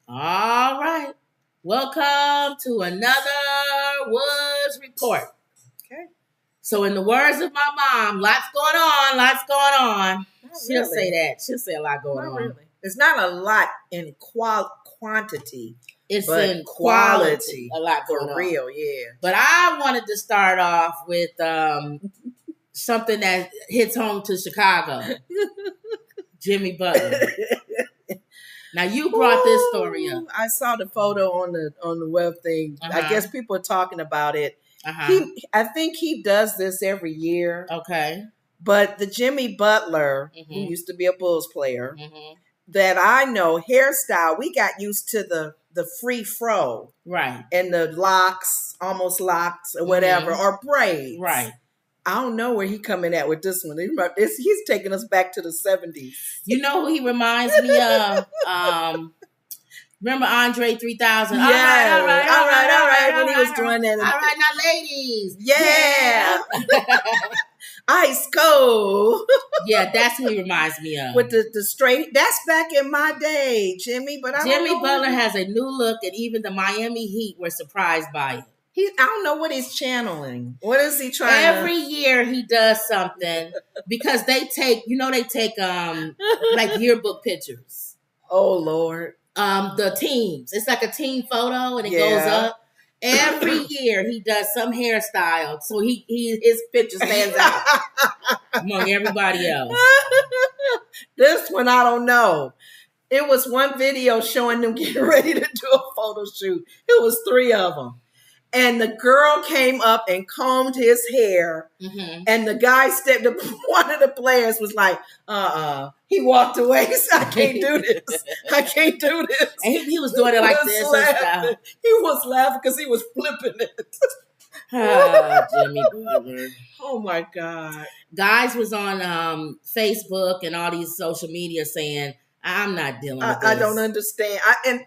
All right. Welcome to another Woods Report. Okay. So, in the words of my mom, lots going on, lots going on. She'll say that. She'll say a lot going on. Really. It's not a lot in quantity. It's but in quality. A lot going for real, yeah. But I wanted to start off with something that hits home to Chicago. Jimmy Butler. Now you brought this story up. I saw the photo on the web thing. I guess people are talking about it. I think he does this every year. Okay. But the Jimmy Butler, who used to be a Bulls player, that I know, hairstyle, we got used to the free fro. Right. And the locks, almost locks or whatever, or braids. Right. I don't know where he coming at with this one. He's taking us back to the 70s. You know who he reminds me of? Remember Andre 3000? Yeah. All right. When he was doing that. All right, now ladies. Yeah. Ice cold. Yeah, that's who he reminds me of. With the straight. That's back in my day, Jimmy. But Jimmy Butler has a new look, and even the Miami Heat were surprised by it. I don't know what he's channeling. What is he trying Every year he does something because they take like yearbook pictures. Oh Lord. The teams. It's like a team photo and it goes up. Every year he does some hairstyle so his picture stands out among everybody else. This one I don't know. It was one video showing them getting ready to do a photo shoot. It was 3 of them. And the girl came up and combed his hair. And the guy stepped up. One of the players was like, He walked away. He said, I can't do this. I can't do this. And he was doing it like this. He was laughing because he was flipping it. Jimmy Butler. Oh my God. Guys was on Facebook and all these social media saying, I'm not dealing with this. I don't understand. And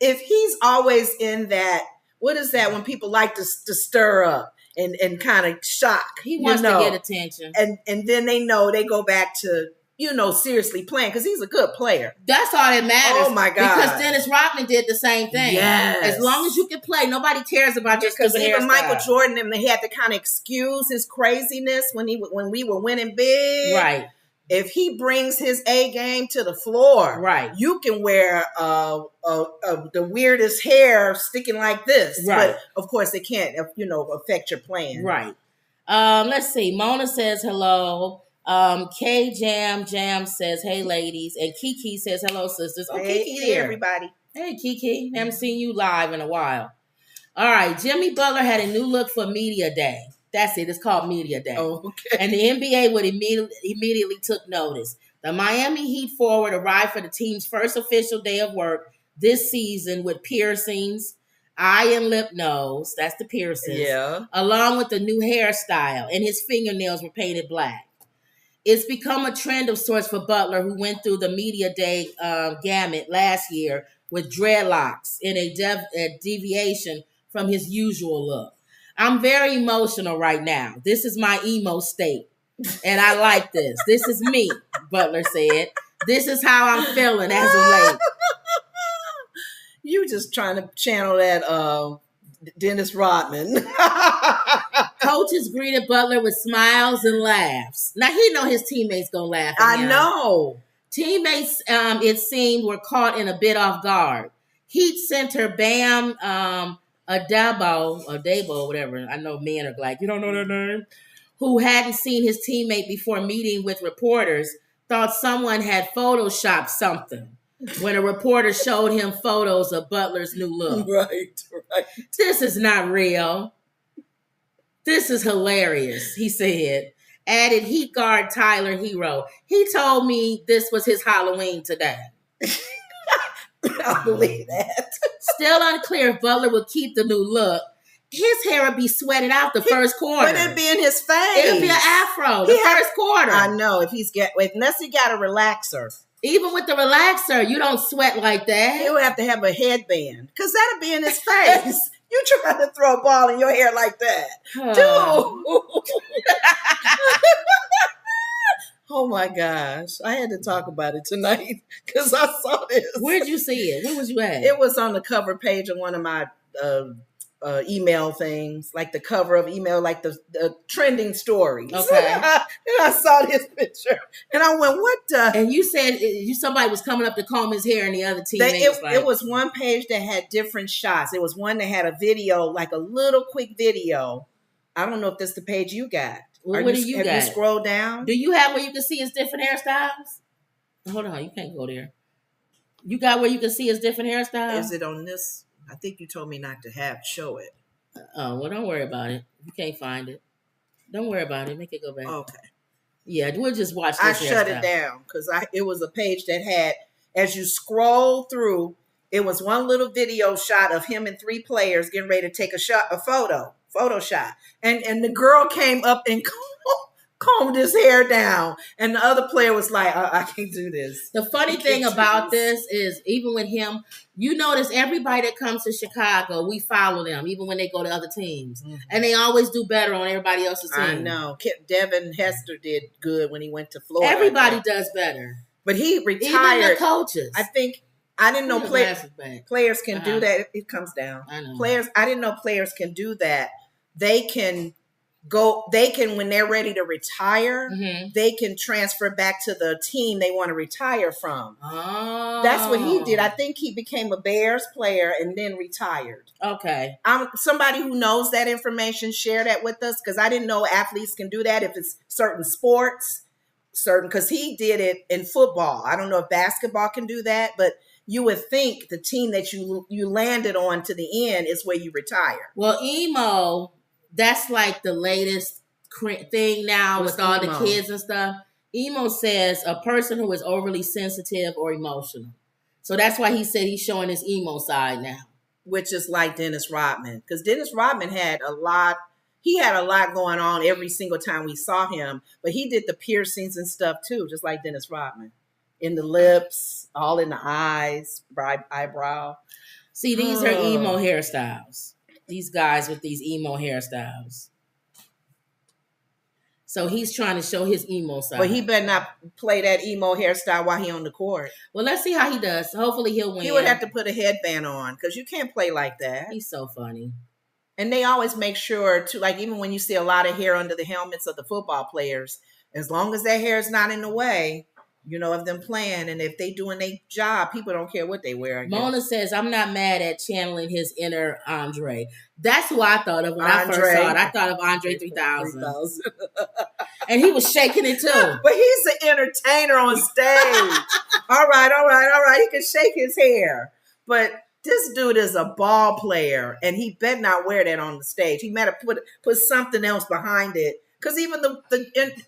if he's always in that, what is that when people like to stir up and kind of shock? He wants to get attention. And then they go back to, seriously playing because he's a good player. That's all that matters. Oh my God. Because Dennis Rodman did the same thing. Yes. As long as you can play, nobody cares about your stupid hairstyle. Even Michael Jordan, and they had to kind of excuse his craziness when we were winning big. Right. If he brings his A game to the floor, right, you can wear the weirdest hair sticking like this. Right. But of course, it can't, affect your plan. Right. Let's see. Mona says hello. K Jam says hey ladies, and Kiki says hello sisters. Oh, hey, Kiki here, everybody. Hey Kiki, haven't seen you live in a while. All right, Jimmy Butler had a new look for Media Day. That's it. It's called Media Day. Oh, okay. And the NBA would immediately took notice. The Miami Heat forward arrived for the team's first official day of work this season with piercings, eye and lip nose. That's the piercings. Yeah. Along with the new hairstyle, and his fingernails were painted black. It's become a trend of sorts for Butler, who went through the Media Day gamut last year with dreadlocks in a deviation from his usual look. I'm very emotional right now. This is my emo state. And I like this. This is me, Butler said. This is how I'm feeling as of late. You just trying to channel that Dennis Rodman. Coaches greeted Butler with smiles and laughs. Now, he know his teammates going to laugh at him. I know. Teammates, it seemed, were caught in a bit off guard. Heat center Bam Adebo, whatever. I know men are like, you don't know that name? Who hadn't seen his teammate before meeting with reporters, thought someone had photoshopped something when a reporter showed him photos of Butler's new look. Right. This is not real. This is hilarious, he said. Added Heat guard Tyler Hero. He told me this was his Halloween today. I believe that. Still unclear if Butler would keep the new look. His hair would be sweated out the first quarter. But it'd be in his face. It'd be an afro the first quarter. I know. Unless he got a relaxer. Even with the relaxer, you don't sweat like that. He would have to have a headband because that'd be in his face. You trying to throw a ball in your hair like that. Dude. Oh my gosh. I had to talk about it tonight because I saw this. Where'd you see it? Where was you at? It was on the cover page of one of my email things, like the cover of email, like the trending stories. Okay. And I saw this picture and I went, what the? And you said somebody was coming up to comb his hair and the other teammates. It was one page that had different shots. It was one that had a video, like a little quick video. I don't know if that's the page you got. Well, what do you got? Have you scrolled down? Do you have where you can see his different hairstyles? Hold on, you can't go there. You got where you can see his different hairstyles? Is it on this? I think you told me not to show it. Oh, well, don't worry about it. You can't find it. Don't worry about it. Make it go back. Okay. Yeah, we'll just watch this. I shut it down because it was a page that had, as you scroll through, it was one little video shot of him and 3 players getting ready to take a photo shot. And the girl came up and combed his hair down. And the other player was like, I can't do this. The funny thing about this is, even with him, you notice everybody that comes to Chicago, we follow them, even when they go to other teams. Mm-hmm. And they always do better on everybody else's team. I know. Devin Hester did good when he went to Florida. Everybody does better. But he retired. Even the coaches. I didn't know players can do that. It comes down. I know. I didn't know players can do that. They can, when they're ready to retire, mm-hmm. they can transfer back to the team they want to retire from. Oh. That's what he did. I think he became a Bears player and then retired. Okay. Somebody who knows that information, share that with us, because I didn't know athletes can do that if it's certain sports, because he did it in football. I don't know if basketball can do that, but you would think the team that you landed on to the end is where you retire. Well, emo, that's like the latest thing now with all the kids and stuff. Emo says a person who is overly sensitive or emotional. So that's why he said he's showing his emo side now. Which is like Dennis Rodman. Because Dennis Rodman had a lot going on every single time we saw him. But he did the piercings and stuff too, just like Dennis Rodman. In the lips, all in the eyes, eyebrow. See, these are emo hairstyles. These guys with these emo hairstyles. So he's trying to show his emo side. But he better not play that emo hairstyle while he on the court. Well, let's see how he does. Hopefully he'll win. He would have to put a headband on because you can't play like that. He's so funny. And they always make sure to, like, even when you see a lot of hair under the helmets of the football players, as long as their hair is not in the way, you know, of them playing, and if they doing their job, people don't care what they wear. Mona says, I'm not mad at channeling his inner Andre. That's who I thought of when I first saw it. I thought of Andre 3000. And he was shaking it too. But he's an entertainer on stage. All right. He can shake his hair. But this dude is a ball player, and he better not wear that on the stage. He better put something else behind it. Because even the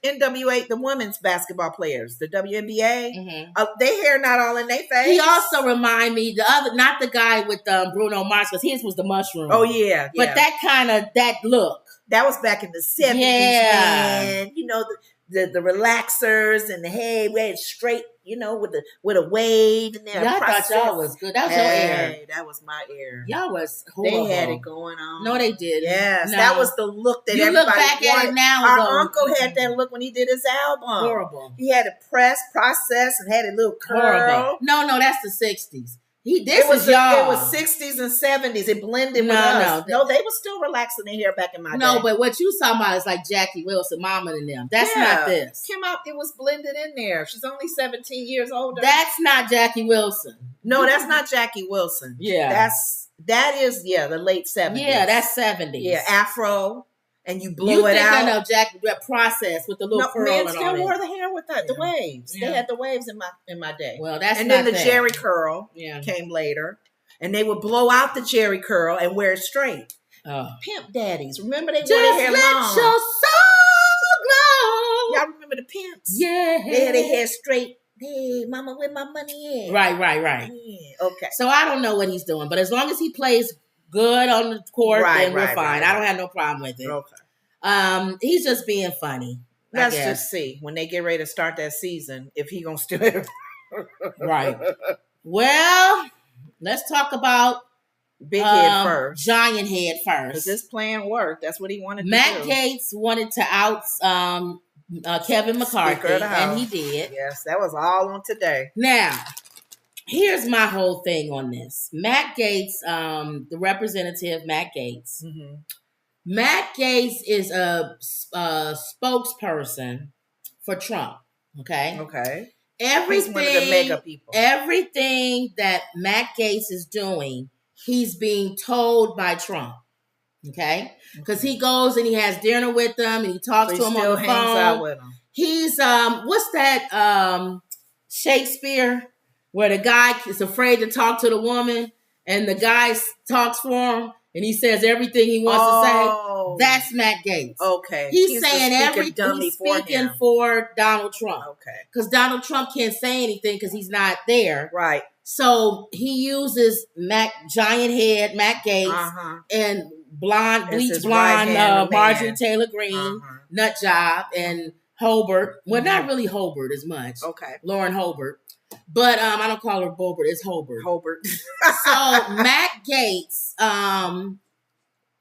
NWA, the women's basketball players, the WNBA, mm-hmm. Their hair not all in their face. He also remind me not the guy with Bruno Mars, because his was the mushroom. Oh yeah, but that look. That was back in the 70s, man. You know, the relaxers and the hair, we had straight, you know, with a wave and I thought y'all was good. That was your air. That was my air. Y'all was horrible. They had it going on. No, they didn't. Yes, no. that was the look that you everybody look back wanted. at it now. Our uncle had that look when he did his album. Horrible. He had a process, and had a little curl. Horrible. No, that's the 60s. Y'all. It was 60s and 70s. It blended with us. No, they were still relaxing their hair back in my day. No, but what you talking about is like Jackie Wilson, Mama and them. That's not this. It was blended in there. She's only 17 years older. That's not Jackie Wilson. No, that's not Jackie Wilson. Yeah. That is the late 70s. Yeah, that's 70s. Yeah, afro. And you blow it out. You think I know that process with the little curl men and still all wore the hair with the waves. Yeah. They had the waves in my day. Well, that's and not then the that. Jerry curl came later, and they would blow out the Jerry curl and wear it straight. Oh. Pimp daddies, remember they wore Just their hair let long. your soul glow. Y'all remember the pimps? Yeah, they had their hair straight. Hey, mama, where my money at? Right. Yeah. Okay. So I don't know what he's doing, but as long as he plays good on the court, then we're fine. I don't have no problem with it. Okay. He's just being funny. Let's just see when they get ready to start that season if he gonna still. Right. Well, let's talk about big head first, giant head first. Because this plan worked. That's what he wanted. Matt Gaetz wanted to out Kevin McCarthy, Speaker of the and he House. did. Yes, that was all on today. Now, here's my whole thing on this. Matt Gaetz, the representative, Matt Gaetz. Mm-hmm. Matt Gaetz is a spokesperson for Trump. Okay. Okay. Everything, He's one of the mega people. Everything that Matt Gaetz is doing, he's being told by Trump. Okay, because he goes and he has dinner with them and he talks to him on the phone. Out with him. He's what's that Shakespeare where the guy is afraid to talk to the woman and the guy talks for him and he says everything he wants to say. That's Matt Gaetz. Okay, he's saying everything. He's speaking for Donald Trump. Okay, because Donald Trump can't say anything because he's not there. Right. So he uses giant head Matt Gaetz and bleach blonde Marjorie Taylor Greene, nut job, and Hobart. Well, not really Hobart as much. Okay. Lauren Hobart. But I don't call her Bobert, it's Hobart. Hobart. So Matt Gaetz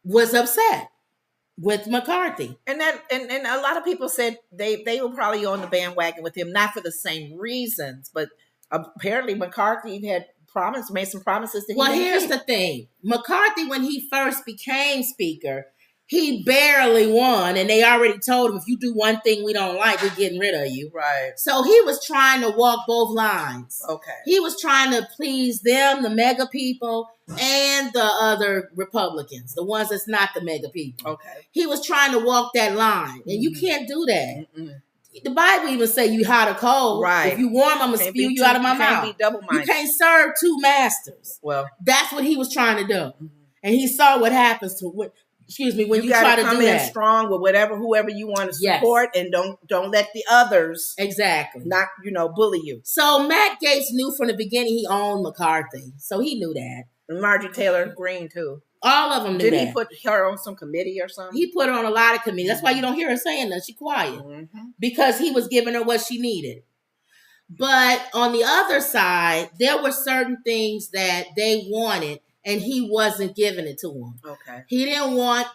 was upset with McCarthy. And a lot of people said they were probably on the bandwagon with him, not for the same reasons, but apparently McCarthy had made some promises to him. Well, here's the thing. McCarthy, when he first became speaker, he barely won, and they already told him, if you do one thing we don't like, we're getting rid of you. Right. So he was trying to walk both lines. Okay. He was trying to please them, the mega people, and the other Republicans, the ones that's not the mega people. Okay. He was trying to walk that line, and you can't do that. The Bible even say you hot or cold. Right. If you warm, I'm going to spew you out of my mouth. Be double-minded. You can't serve two masters. Well, that's what he was trying to do. And he saw what happens to when you try to come do in that. strong with whoever you want to support, and don't let the others not bully you. So Matt Gaetz knew from the beginning he owned McCarthy, so he knew that. And Marjorie Taylor Greene too. All of them knew that. Did he put her on some committee or something? He put her on a lot of committees. That's why you don't hear her saying that. She's quiet because he was giving her what she needed. But on the other side, there were certain things that they wanted, and he wasn't giving it to them. Okay. He didn't want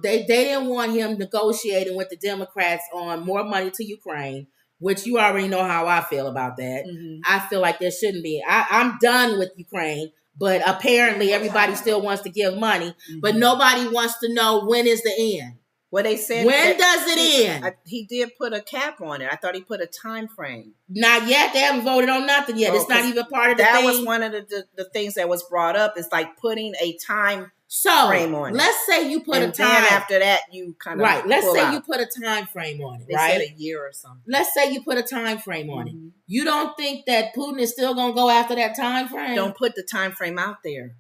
they didn't want him negotiating with the Democrats on more money to Ukraine, which you already know how I feel about that. I feel like there shouldn't be. I'm done with Ukraine, but apparently everybody still wants to give money, but nobody wants to know when is the end. Well, they said when does it end? He did put a cap on it. I thought he put a time frame. Not yet. They haven't voted on nothing yet. It's not even part of the thing. That was one of the things that was brought up. It's like putting a time frame on it. Let's say you put a time. Then after that, you kind of Let's say you put a time frame on it. They said a year or something. Let's say you put a time frame on it. You don't think that Putin is still going to go after that time frame? Don't put the time frame out there.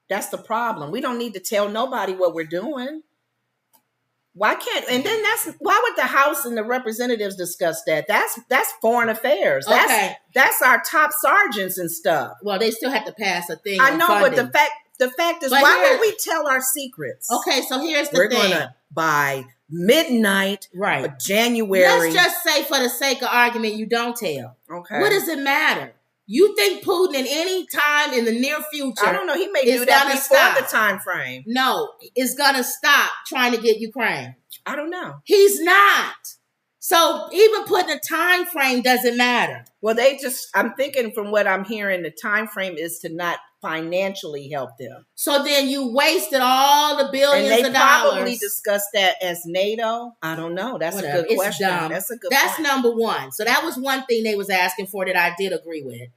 That's the problem. We don't need to tell nobody what we're doing. Why can't? And then why would the House and the representatives discuss that? That's foreign affairs. That's our top sergeants and stuff. Well, they still have to pass a thing. I know, but the fact is, why would we tell our secrets? Okay, so here's the thing. We're gonna by midnight, of January. Let's just say, for the sake of argument, you don't tell. Okay. What does it matter? You think Putin in any time in the near future? I don't know. He may do that before the time frame. No, is gonna stop trying to get Ukraine. I don't know. He's not. So even putting a time frame doesn't matter. Well, I'm thinking from what I'm hearing, the time frame is to not financially help them. So then you wasted all the billions of dollars. And they probably discussed that as NATO. I don't know. That's a good question. That's a good That's number one. So that was one thing they was asking for that I did agree with.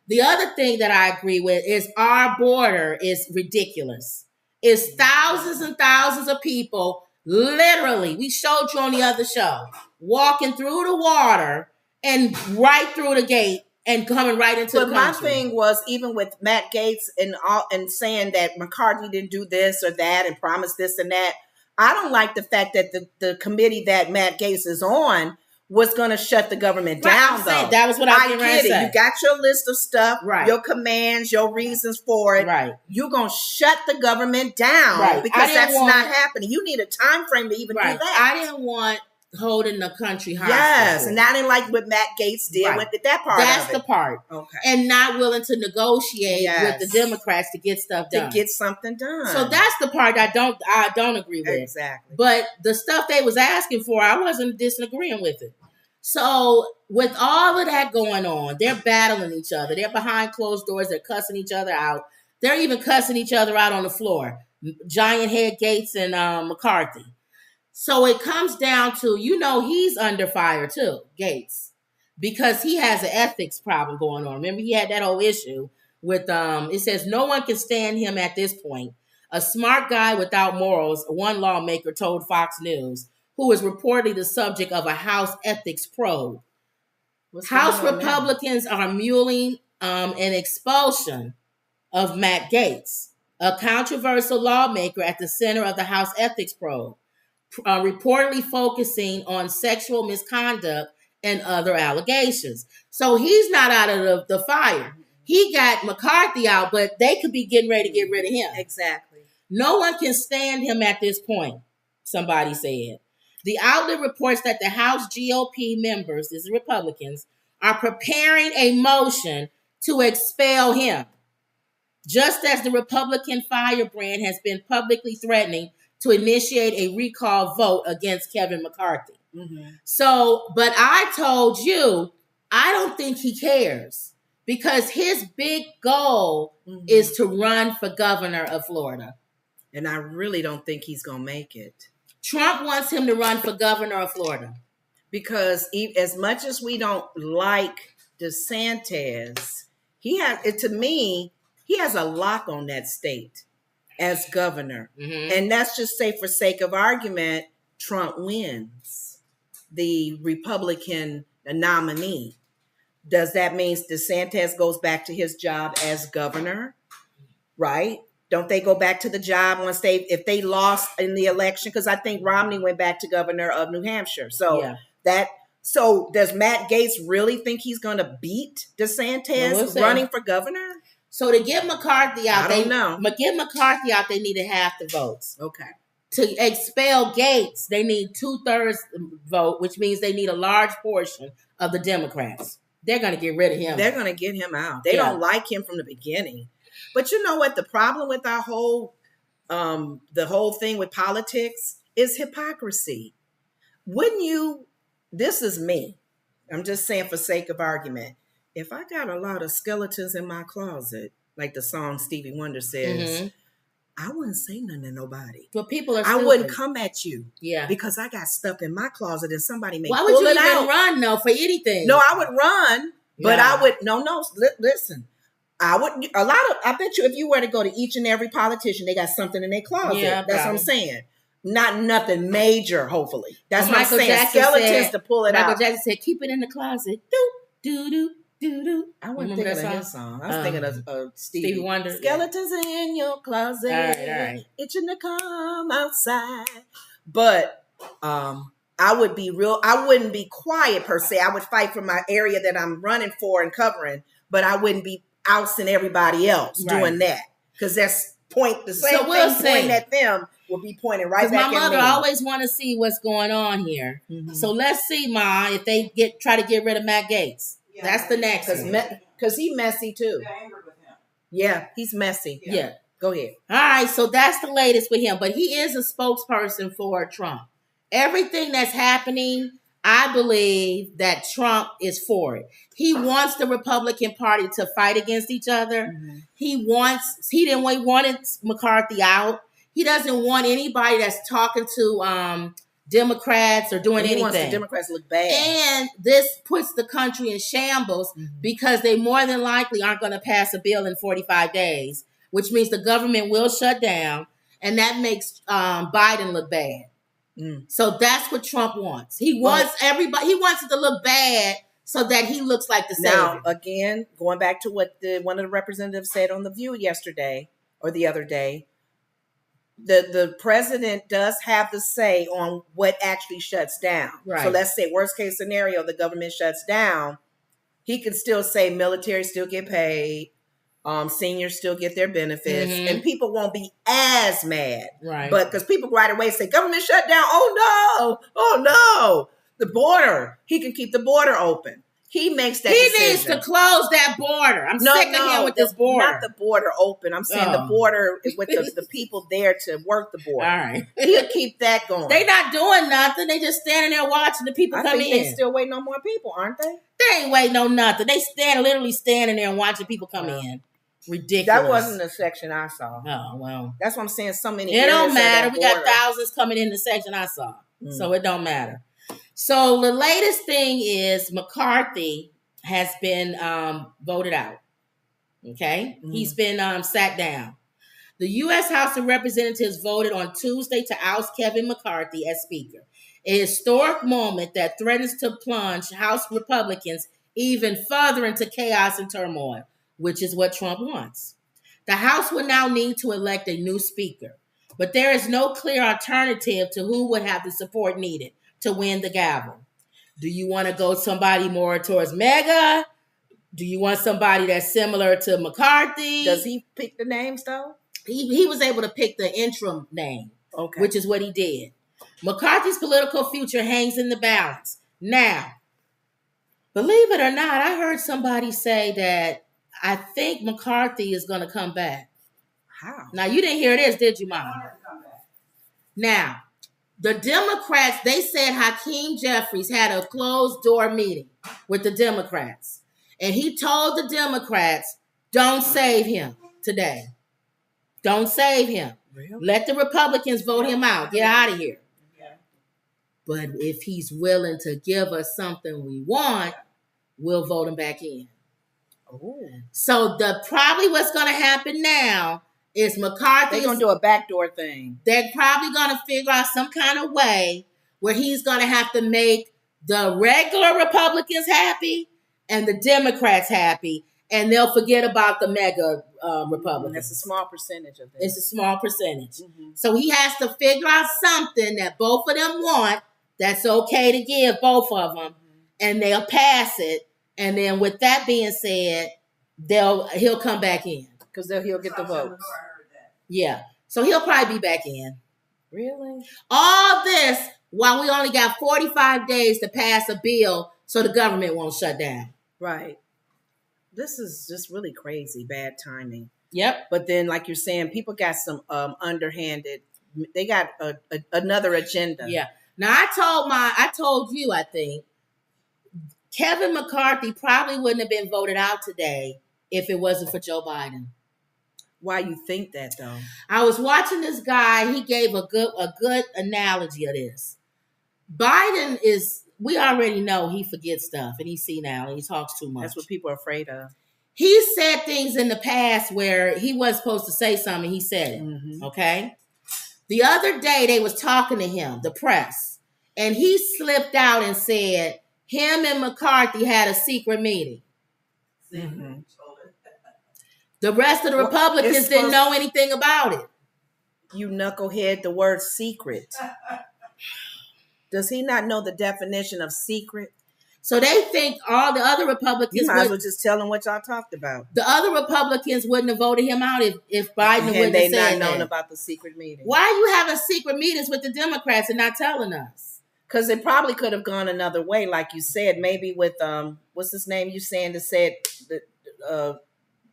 The other thing that I agree with is our border is ridiculous. It's thousands and thousands of people, literally, we showed you on the other show, walking through the water and right through the gate and coming right into the country. But my thing was, even with Matt Gaetz and saying that McCarthy didn't do this or that and promised this and that, I don't like the fact that the committee that Matt Gaetz is on was going to shut the government down, though. That was what I get it. You got your list of stuff, your commands, your reasons for it. Right. You're going to shut the government down because that's not happening. You need a time frame to even do that. I didn't want holding the country hostage. Yes, and I didn't like what Matt Gaetz did Right. with that part That's of it. the part. Okay. And not willing to negotiate Yes. with the Democrats to get stuff done. To get something done. So that's the part I don't agree with. Exactly. But the stuff they was asking for, I wasn't disagreeing with it. So with all of that going on, they're battling each other. They're behind closed doors. They're cussing each other out. They're even cussing each other out on the floor. Giant Head Gaetz and McCarthy. So it comes down to, he's under fire too, Gaetz, because he has an ethics problem going on. Remember, he had that whole issue with, it says, no one can stand him at this point. A smart guy without morals, one lawmaker told Fox News, who is reportedly the subject of a House ethics probe. House Republicans are mulling an expulsion of Matt Gaetz, a controversial lawmaker at the center of the House ethics probe, reportedly focusing on sexual misconduct and other allegations. So he's not out of the fire. He got McCarthy out, but they could be getting ready to get rid of him. Exactly. No one can stand him at this point, somebody said. The outlet reports that the House GOP members, these Republicans, are preparing a motion to expel him, just as the Republican firebrand has been publicly threatening to initiate a recall vote against Kevin McCarthy. Mm-hmm. So, but I told you, I don't think he cares, because his big goal is to run for governor of Florida. And I really don't think he's going to make it. Trump wants him to run for governor of Florida. Because as much as we don't like DeSantis, he has a lock on that state as governor. Mm-hmm. And let's just say, for sake of argument, Trump wins the Republican nominee. Does that mean DeSantis goes back to his job as governor? Right? Don't they go back to the job if they lost in the election? Because I think Romney went back to governor of New Hampshire. So So does Matt Gaetz really think he's going to beat DeSantis running for governor? So to get McCarthy out, I don't know. Get McCarthy out, they needed half the votes. Okay. To expel Gaetz, they need 2/3 vote, which means they need a large portion of the Democrats. They're going to get rid of him. They're going to get him out. They don't like him from the beginning. But you know what? The problem with our the whole thing with politics is hypocrisy. Wouldn't you? This is me. I'm just saying, for sake of argument. If I got a lot of skeletons in my closet, like the song Stevie Wonder says, I wouldn't say nothing to nobody. But people are stupid. I wouldn't come at you. Yeah. Because I got stuff in my closet and somebody may pull it out. Why would you even run, though, for anything? No, I would run, but I would, listen. I bet you if you were to go to each and every politician, they got something in their closet. Yeah, that's what I'm saying. Not nothing major, hopefully. That's what I'm saying. Jackson skeletons to pull it out. Michael Jackson said, keep it in the closet. Do, do, do. I wasn't thinking of his song. I was thinking of Stevie Wonder. Skeletons in your closet. All right. Itching to come outside. But I wouldn't be quiet per se. I would fight for my area that I'm running for and covering, but I wouldn't be ousting everybody else doing that. Because that's the same thing pointing at them will be pointing right back at me. My mother always want to see what's going on here. Mm-hmm. So let's see, Ma, if they try to get rid of Matt Gaetz. Yeah, that's the next one. Because he's messy too. Yeah, he's messy. Yeah. Go ahead. All right, so that's the latest with him. But he is a spokesperson for Trump. Everything that's happening, I believe that Trump is for it. He wants the Republican Party to fight against each other. Mm-hmm. He wanted McCarthy out. He doesn't want anybody that's talking to Democrats or doing anything. He wants the Democrats to look bad. And this puts the country in shambles because they more than likely aren't going to pass a bill in 45 days, which means the government will shut down, and that makes Biden look bad. So that's what Trump wants. He wants everybody. He wants it to look bad so that he looks like the savior. Now, again, going back to what one of the representatives said on The View yesterday or the other day, the president does have the say on what actually shuts down. Right. So let's say worst case scenario, the government shuts down. He can still say military still get paid. Seniors still get their benefits, Mhm. and people won't be as mad. Right. But because people right away say, government shut down. Oh no. The border. He can keep the border open. He makes that decision. Needs to close that border. I'm sick of him with this border. Not the border open. I'm saying the border with the people there to work the border. All right. He'll keep that going. They not doing nothing. They just standing there watching the people come in. They still waiting on more people, aren't they? They ain't waiting on nothing. They literally standing there and watching people come in. Ridiculous. That wasn't the section I saw. Oh, well. That's what I'm saying. So many. It don't matter. We got thousands coming in the section I saw. So it don't matter. So the latest thing is McCarthy has been voted out. Okay? He's been sat down. The U.S. House of Representatives voted on Tuesday to oust Kevin McCarthy as Speaker. A historic moment that threatens to plunge House Republicans even further into chaos and turmoil, which is what Trump wants. The House will now need to elect a new Speaker, but there is no clear alternative to who would have the support needed to win the gavel. Do you want to go somebody more towards MAGA? Do you want somebody that's similar to McCarthy? Does he pick the names though? He was able to pick the interim name, which is what he did. McCarthy's political future hangs in the balance. Now, believe it or not, I heard somebody say that I think McCarthy is going to come back. How? Now, you didn't hear this, did you, Mom? Now, the Democrats, they said Hakeem Jeffries had a closed-door meeting with the Democrats. And he told the Democrats, don't save him today. Don't save him. Really? Let the Republicans vote him out. Get out of here. Okay. But if he's willing to give us something we want, we'll vote him back in. Ooh. So probably what's going to happen now is McCarthy. They're going to do a backdoor thing. They're probably going to figure out some kind of way where he's going to have to make the regular Republicans happy and the Democrats happy, and they'll forget about the mega Republicans. That's a small percentage of this. It's a small percentage. Mm-hmm. So he has to figure out something that both of them want that's okay to give both of them, and they'll pass it. And then with that being said, he'll come back in. Because he'll get the votes. Yeah. So he'll probably be back in. Really? All this while we only got 45 days to pass a bill so the government won't shut down. Right. This is just really crazy, bad timing. Yep. But then, like you're saying, people got some underhanded, they got another agenda. Yeah. Now, I told you, I think, Kevin McCarthy probably wouldn't have been voted out today if it wasn't for Joe Biden. Why you think that, though? I was watching this guy. He gave a good analogy of this. Biden we already know he forgets stuff and he's senile and he talks too much. That's what people are afraid of. He said things in the past where he wasn't supposed to say something. He said it. Mm-hmm. Okay. The other day they was talking to him, the press, and he slipped out and said him and McCarthy had a secret meeting. Mm-hmm. The rest of the Republicans didn't know anything about it. You knucklehead, the word secret. Does he not know the definition of secret? So they think all the other Republicans... You might as well just tell them what y'all talked about. The other Republicans wouldn't have voted him out if Biden wouldn't have said that. And they not known about the secret meeting. Why are you having secret meetings with the Democrats and not telling us? Because it probably could have gone another way, like you said. Maybe with, what's his name you saying that said...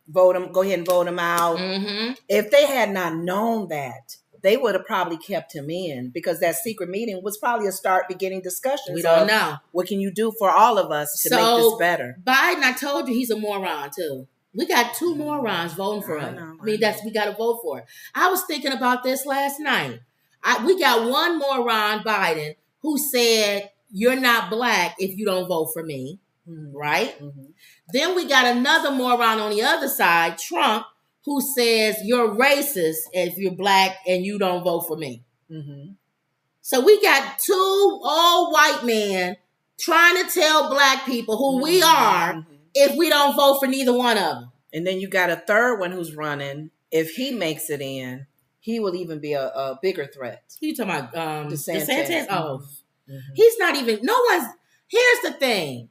vote him, go ahead and vote him out. Mm-hmm. If they had not known that, they would have probably kept him in because that secret meeting was probably a start beginning discussions. We don't know. What can you do for all of us to make this better? Biden, I told you he's a moron too. We got two morons voting for him. We got to vote for it. I was thinking about this last night. We got one moron, Biden, who said, "You're not black if you don't vote for me." Mm-hmm. Right? Mm-hmm. Then we got another moron on the other side, Trump, who says you're racist if you're black and you don't vote for me. Mm-hmm. So we got two old white men trying to tell black people who we are if we don't vote for neither one of them. And then you got a third one who's running. If he makes it in, he will even be a bigger threat. Who you talking about? DeSantis? Oh. Mm-hmm. He's not even, here's the thing.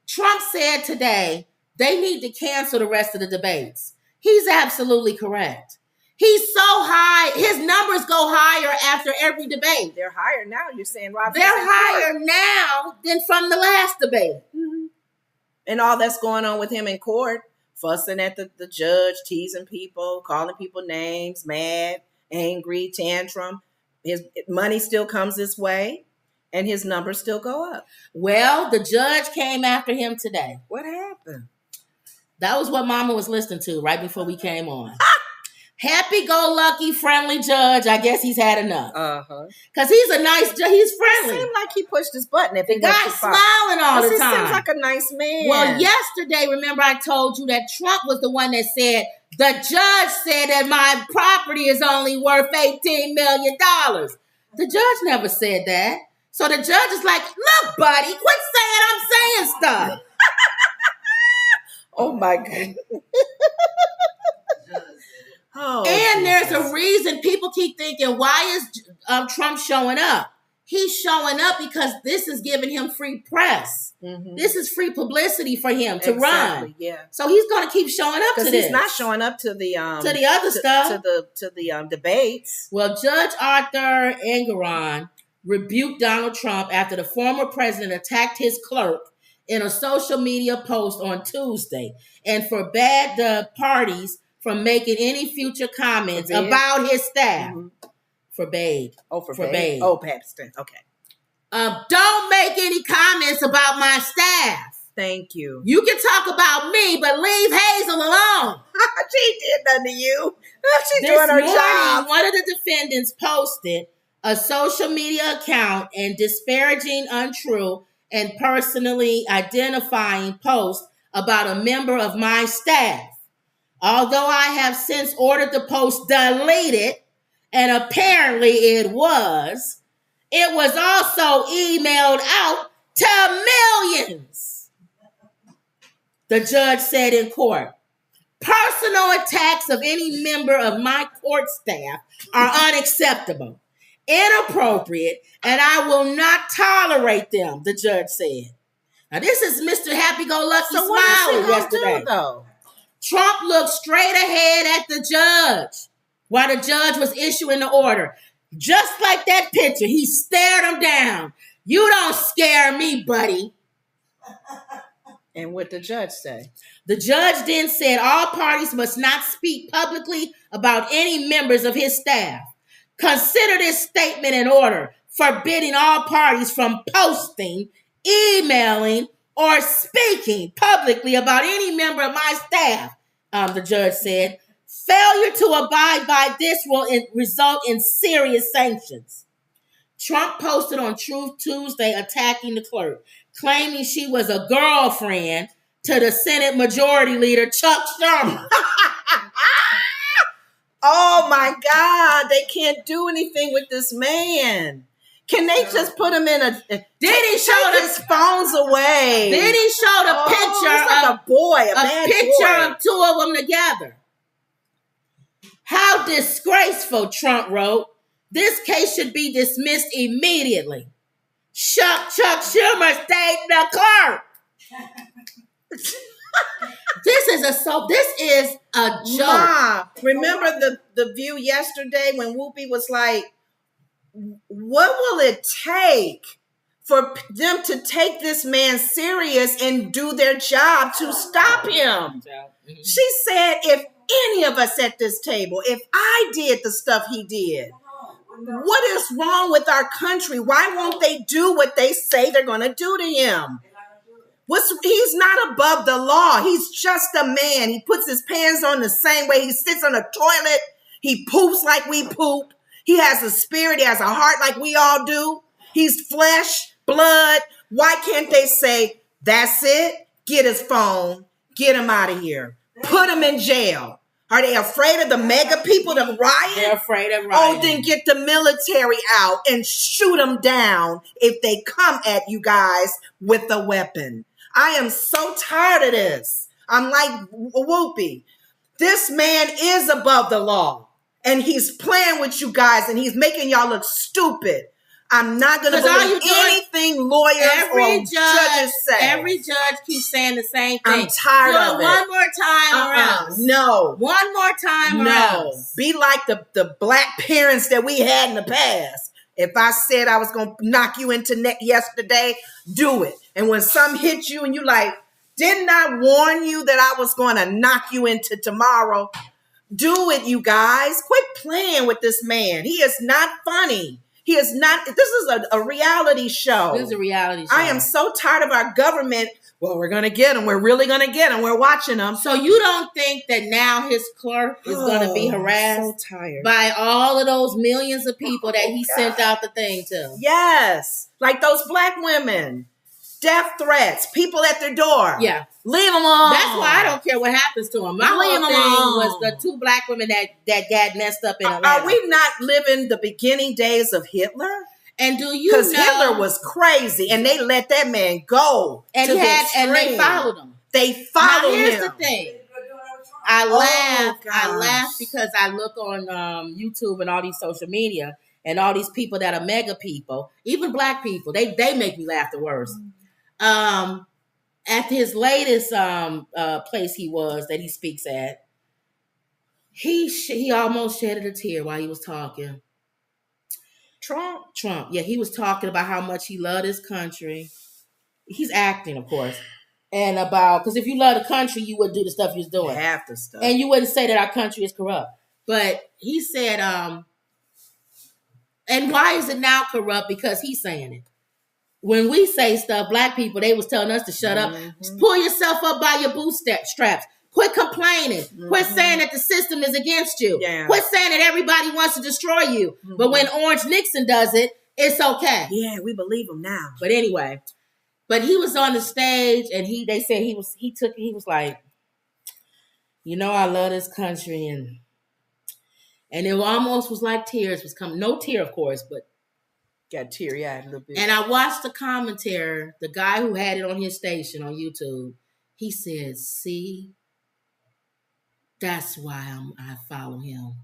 Trump said today they need to cancel the rest of the debates. He's absolutely correct. He's so high. His numbers go higher after every debate. They're higher now. You're saying They're higher now than from the last debate. Mm-hmm. And all that's going on with him in court, fussing at the judge, teasing people, calling people names, mad, angry, tantrum. His money still comes his way, and his numbers still go up. Well, the judge came after him today. What happened? That was what Mama was listening to right before we came on. Happy-go-lucky, friendly judge. I guess he's had enough. Because he's a nice judge. He's friendly. It seemed like he pushed his button. If the guy's smiling all the time. He seems like a nice man. Well, yesterday, remember I told you that Trump was the one that said, the judge said that my property is only worth $18 million. The judge never said that. So the judge is like, look, buddy, quit saying I'm saying stuff. Oh, my God. Oh, and Jesus. There's a reason people keep thinking, why is Trump showing up? He's showing up because this is giving him free press. Mm-hmm. This is free publicity for him to run. Yeah. So he's going to keep showing up to this. He's not showing up to the other stuff, to the debates. Well, Judge Arthur Engoron rebuked Donald Trump after the former president attacked his clerk in a social media post on Tuesday and forbade the parties from making any future comments about his staff. Mm-hmm. Forbade. Oh, forbade. Oh, Paxton. Okay. Don't make any comments about my staff. Thank you. You can talk about me, but leave Hazel alone. She did nothing to you. She's doing her job. One of the defendants posted a social media account and disparaging, untrue, and personally identifying post about a member of my staff. Although I have since ordered the post deleted, and apparently it was also emailed out to millions. The judge said in court, personal attacks of any member of my court staff are unacceptable, inappropriate, and I will not tolerate them, the judge said. Now this is Mr. Happy-Go-Lucky smiling yesterday. Trump looked straight ahead at the judge while the judge was issuing the order. Just like that picture, he stared him down. You don't scare me, buddy. And what the judge say? The judge then said all parties must not speak publicly about any members of his staff. Consider this statement in order, forbidding all parties from posting, emailing, or speaking publicly about any member of my staff, the judge said. Failure to abide by this will result in serious sanctions. Trump posted on Truth Tuesday attacking the clerk, claiming she was a girlfriend to the Senate Majority Leader, Chuck Schumer. Oh, my God. They can't do anything with this man. Can they just put him in a... Then he showed his phones away. Then he showed a picture like a picture of two of them together. How disgraceful, Trump wrote. This case should be dismissed immediately. Chuck Schumer stayed the clerk. This is a joke. Ma, remember the View yesterday when Whoopi was like, what will it take for them to take this man serious and do their job to stop him? She said, if any of us at this table, if I did the stuff he did, what is wrong with our country? Why won't they do what they say they're going to do to him? He's not above the law. He's just a man. He puts his pants on the same way. He sits on a toilet. He poops like we poop. He has a spirit. He has a heart like we all do. He's flesh, blood. Why can't they say, that's it? Get his phone. Get him out of here. Put him in jail. Are they afraid of the mega people to riot? They're afraid of rioting. Oh, then get the military out and shoot them down if they come at you guys with a weapon. I am so tired of this. I'm like Whoopi. This man is above the law. And he's playing with you guys and he's making y'all look stupid. I'm not going to believe anything lawyers or judges say. Every judge keeps saying the same thing. I'm tired of it. One more time or else. No. One more time or else. Be like the black parents that we had in the past. If I said I was going to knock you into neck yesterday, do it. And when some hit you and you like, didn't I warn you that I was going to knock you into tomorrow? Do it, you guys. Quit playing with this man. He is not funny. He is not. This is a reality show. This is a reality show. I am so tired of our government. Well, we're going to get him. We're really going to get him. We're watching him. So you don't think that now his clerk is going to be harassed by all of those millions of people that he sent out the thing to? Yes. Like those black women. Death threats. People at their door. Yeah. Leave them alone. That's why I don't care what happens to him. My whole thing was the 2 black women that got messed up in Atlanta. Are we not living the beginning days of Hitler? And do you know? Because Hitler was crazy, and they let that man go. And they followed him. They followed him. Here's the thing. I laugh because I look on YouTube and all these social media and all these people that are mega people, even black people. They make me laugh the worst. At his latest place that he speaks at, he almost shedded a tear while he was talking. Trump. Yeah, he was talking about how much he loved his country. He's acting, of course. And because if you love the country, you wouldn't do the stuff he was doing. Half the stuff. And you wouldn't say that our country is corrupt. But he said, and why is it now corrupt? Because he's saying it. When we say stuff, black people, they was telling us to shut up. Pull yourself up by your bootstraps. Quit complaining. Quit saying that the system is against you. Yeah. Quit saying that everybody wants to destroy you. But when Orange Nixon does it, it's okay. Yeah, we believe him now. But anyway, he was on the stage and they said he was like, I love this country, and it almost was like tears was coming. No tear, of course, but got teary-eyed a little bit. And I watched the commentator, the guy who had it on his station on YouTube. He said, see, that's why I follow him.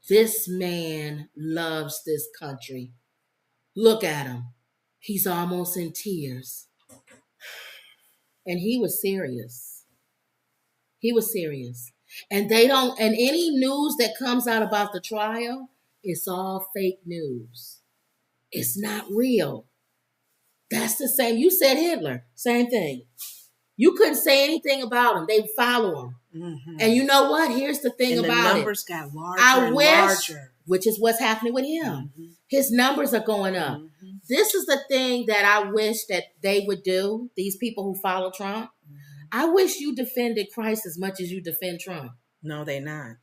This man loves this country. Look at him. He's almost in tears. And he was serious. And and any news that comes out about the trial, it's all fake news. It's not real. That's the same. You said Hitler. Same thing. You couldn't say anything about him. They follow him. Mm-hmm. And you know what? Here's the thing about it. The numbers got larger. Which is what's happening with him. Mm-hmm. His numbers are going up. Mm-hmm. This is the thing that I wish that they would do, these people who follow Trump. Mm-hmm. I wish you defended Christ as much as you defend Trump. No, they not.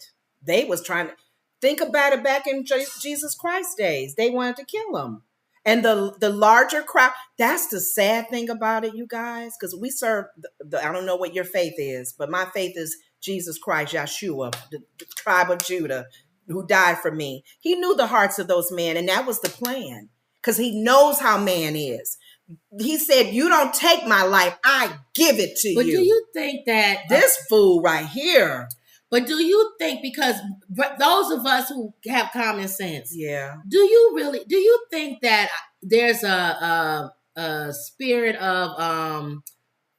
They was trying to... Think about it back in Jesus Christ days. They wanted to kill him. And the larger crowd, that's the sad thing about it, you guys, because we serve, I don't know what your faith is, but my faith is Jesus Christ, Yeshua, the tribe of Judah, who died for me. He knew the hearts of those men, and that was the plan, because he knows how man is. He said, you don't take my life, I give it to you. But do you think that... This fool right here... But do you think, because those of us who have common sense, yeah, do you think that there's a spirit of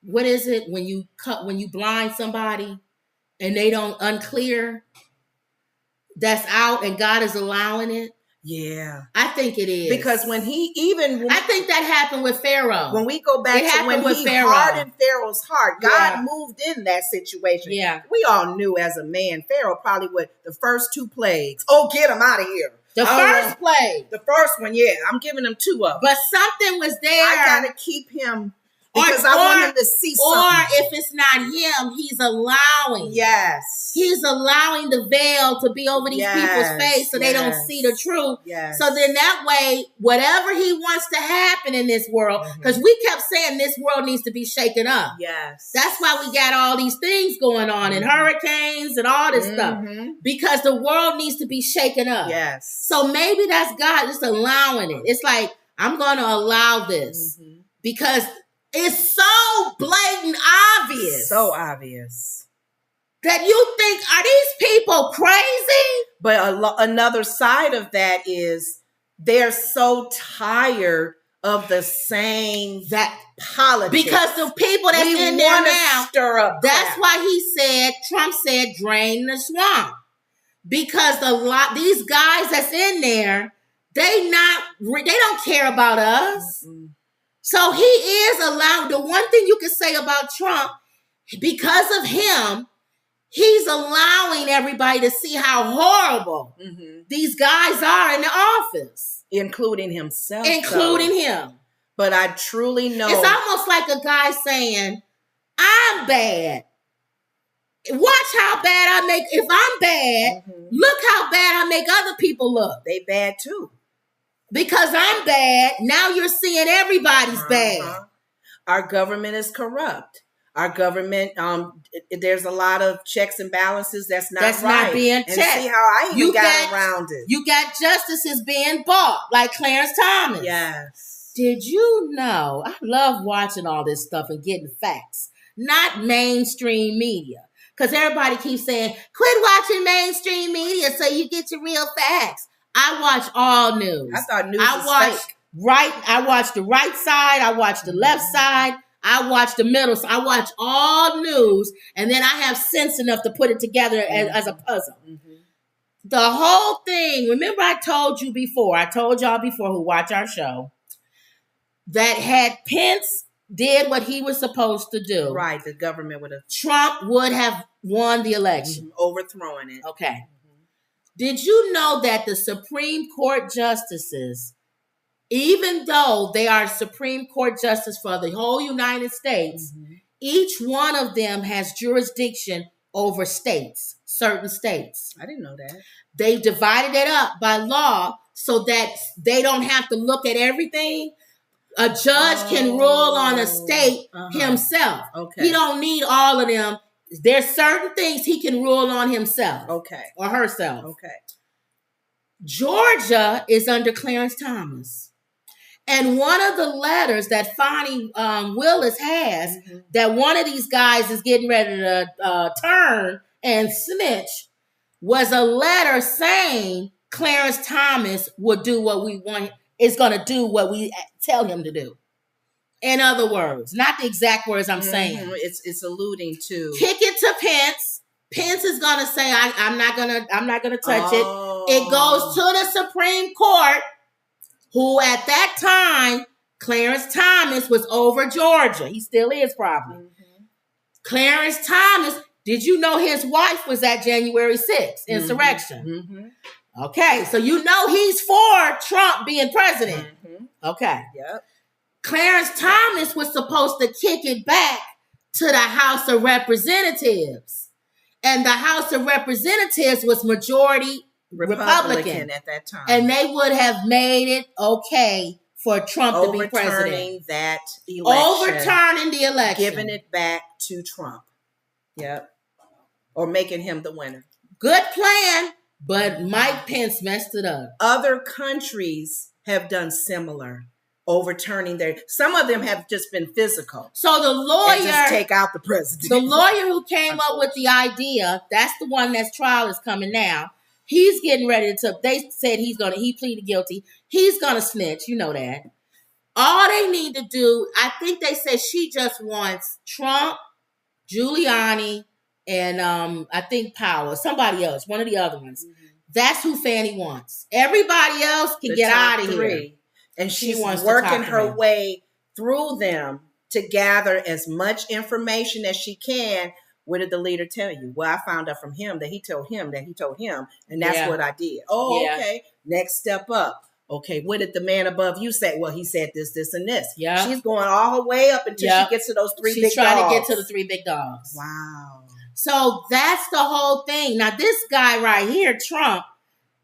what is it when you blind somebody and they don't unclear, that's out and God is allowing it? Yeah, I think it is, because I think that happened with Pharaoh. When we go back to when he hardened Pharaoh's heart, God moved in that situation. Yeah, we all knew as a man, Pharaoh probably would the first 2 plagues. Oh, get him out of here! The first plague, the first one. Yeah, I'm giving him 2 of them. But something was there. I gotta keep him. Because I want him to see something. Or if it's not him, he's allowing. Yes. He's allowing the veil to be over these people's face so they don't see the truth. Yes. So then that way, whatever he wants to happen in this world, because we kept saying this world needs to be shaken up. Yes. That's why we got all these things going on and hurricanes and all this stuff. Because the world needs to be shaken up. Yes. So maybe that's God just allowing it. It's like, I'm going to allow this because... It's so blatant obvious. So obvious. That you think, are these people crazy? But another side of that is they're so tired of the same politics. Because the people that's in there now, stir up that's crap. why Trump said, drain the swamp. Because these guys that's in there, they don't care about us. Mm-mm. So he is allowed. The one thing you can say about Trump, because of him, he's allowing everybody to see how horrible these guys are in the office. Including himself. Including him. But I truly know. It's almost like a guy saying, I'm bad. Watch how bad I make. If I'm bad, look how bad I make other people look. They bad too. Because I'm bad, now you're seeing everybody's bad. Our government is corrupt. Our government, there's a lot of checks and balances that's not being checked. And see how I even got around it. You got justices being bought, like Clarence Thomas. Yes. Did you know? I love watching all this stuff and getting facts. Not mainstream media. Because everybody keeps saying, quit watching mainstream media so you get your real facts. I watch all news. I thought news was fake. I watch the right side. I watch the left side. I watch the middle. So I watch all news. And then I have sense enough to put it together as a puzzle. Mm-hmm. The whole thing, remember I told y'all before who watch our show, that had Pence did what he was supposed to do. Right, the government would have. Trump would have won the election. Overthrowing it. Okay. Mm-hmm. Did you know that the Supreme Court justices, even though they are Supreme Court justice for the whole United States, each one of them has jurisdiction over states, certain states. I didn't know that. They divided it up by law so that they don't have to look at everything. A judge can rule on a state himself. Okay. He don't need all of them. There's certain things he can rule on himself. Okay. Or herself. Okay. Georgia is under Clarence Thomas. And one of the letters that Fonnie Willis has, that one of these guys is getting ready to turn and snitch, was a letter saying Clarence Thomas would do what we want, is going to do what we tell him to do. In other words, not the exact words I'm saying. It's alluding to. Kick it to Pence. Pence is going to say, I'm not going to touch it. It goes to the Supreme Court, who at that time, Clarence Thomas was over Georgia. He still is probably. Clarence Thomas, did you know his wife was at January 6th insurrection? Okay, so you know he's for Trump being president. Okay. Yep. Clarence Thomas was supposed to kick it back to the House of Representatives. And the House of Representatives was majority Republican at that time. And they would have made it okay for Trump to be president. Overturning that election. Overturning the election. Giving it back to Trump. Yep. Or making him the winner. Good plan, but Mike Pence messed it up. Other countries have done similar. Overturning some of them have just been physical. So the lawyer and just take out the president. The lawyer who came up with the idea, that's the one that's trial is coming now. He's getting ready to. They said he pleaded guilty. He's gonna snitch. You know that. All they need to do, I think they said she just wants Trump, Giuliani, and I think Powell, somebody else, one of the other ones. That's who Fannie wants. Everybody else can get out of here. And she's working her way through them to gather as much information as she can. What did the leader tell you? Well, I found out from him that he told him that he told him. And that's what I did. Oh, okay. Next step up. Okay, what did the man above you say? Well, he said this, this, and this. Yeah. She's going all the way up until she gets to those three big dogs. She's trying to get to the three big dogs. Wow. So that's the whole thing. Now, this guy right here, Trump,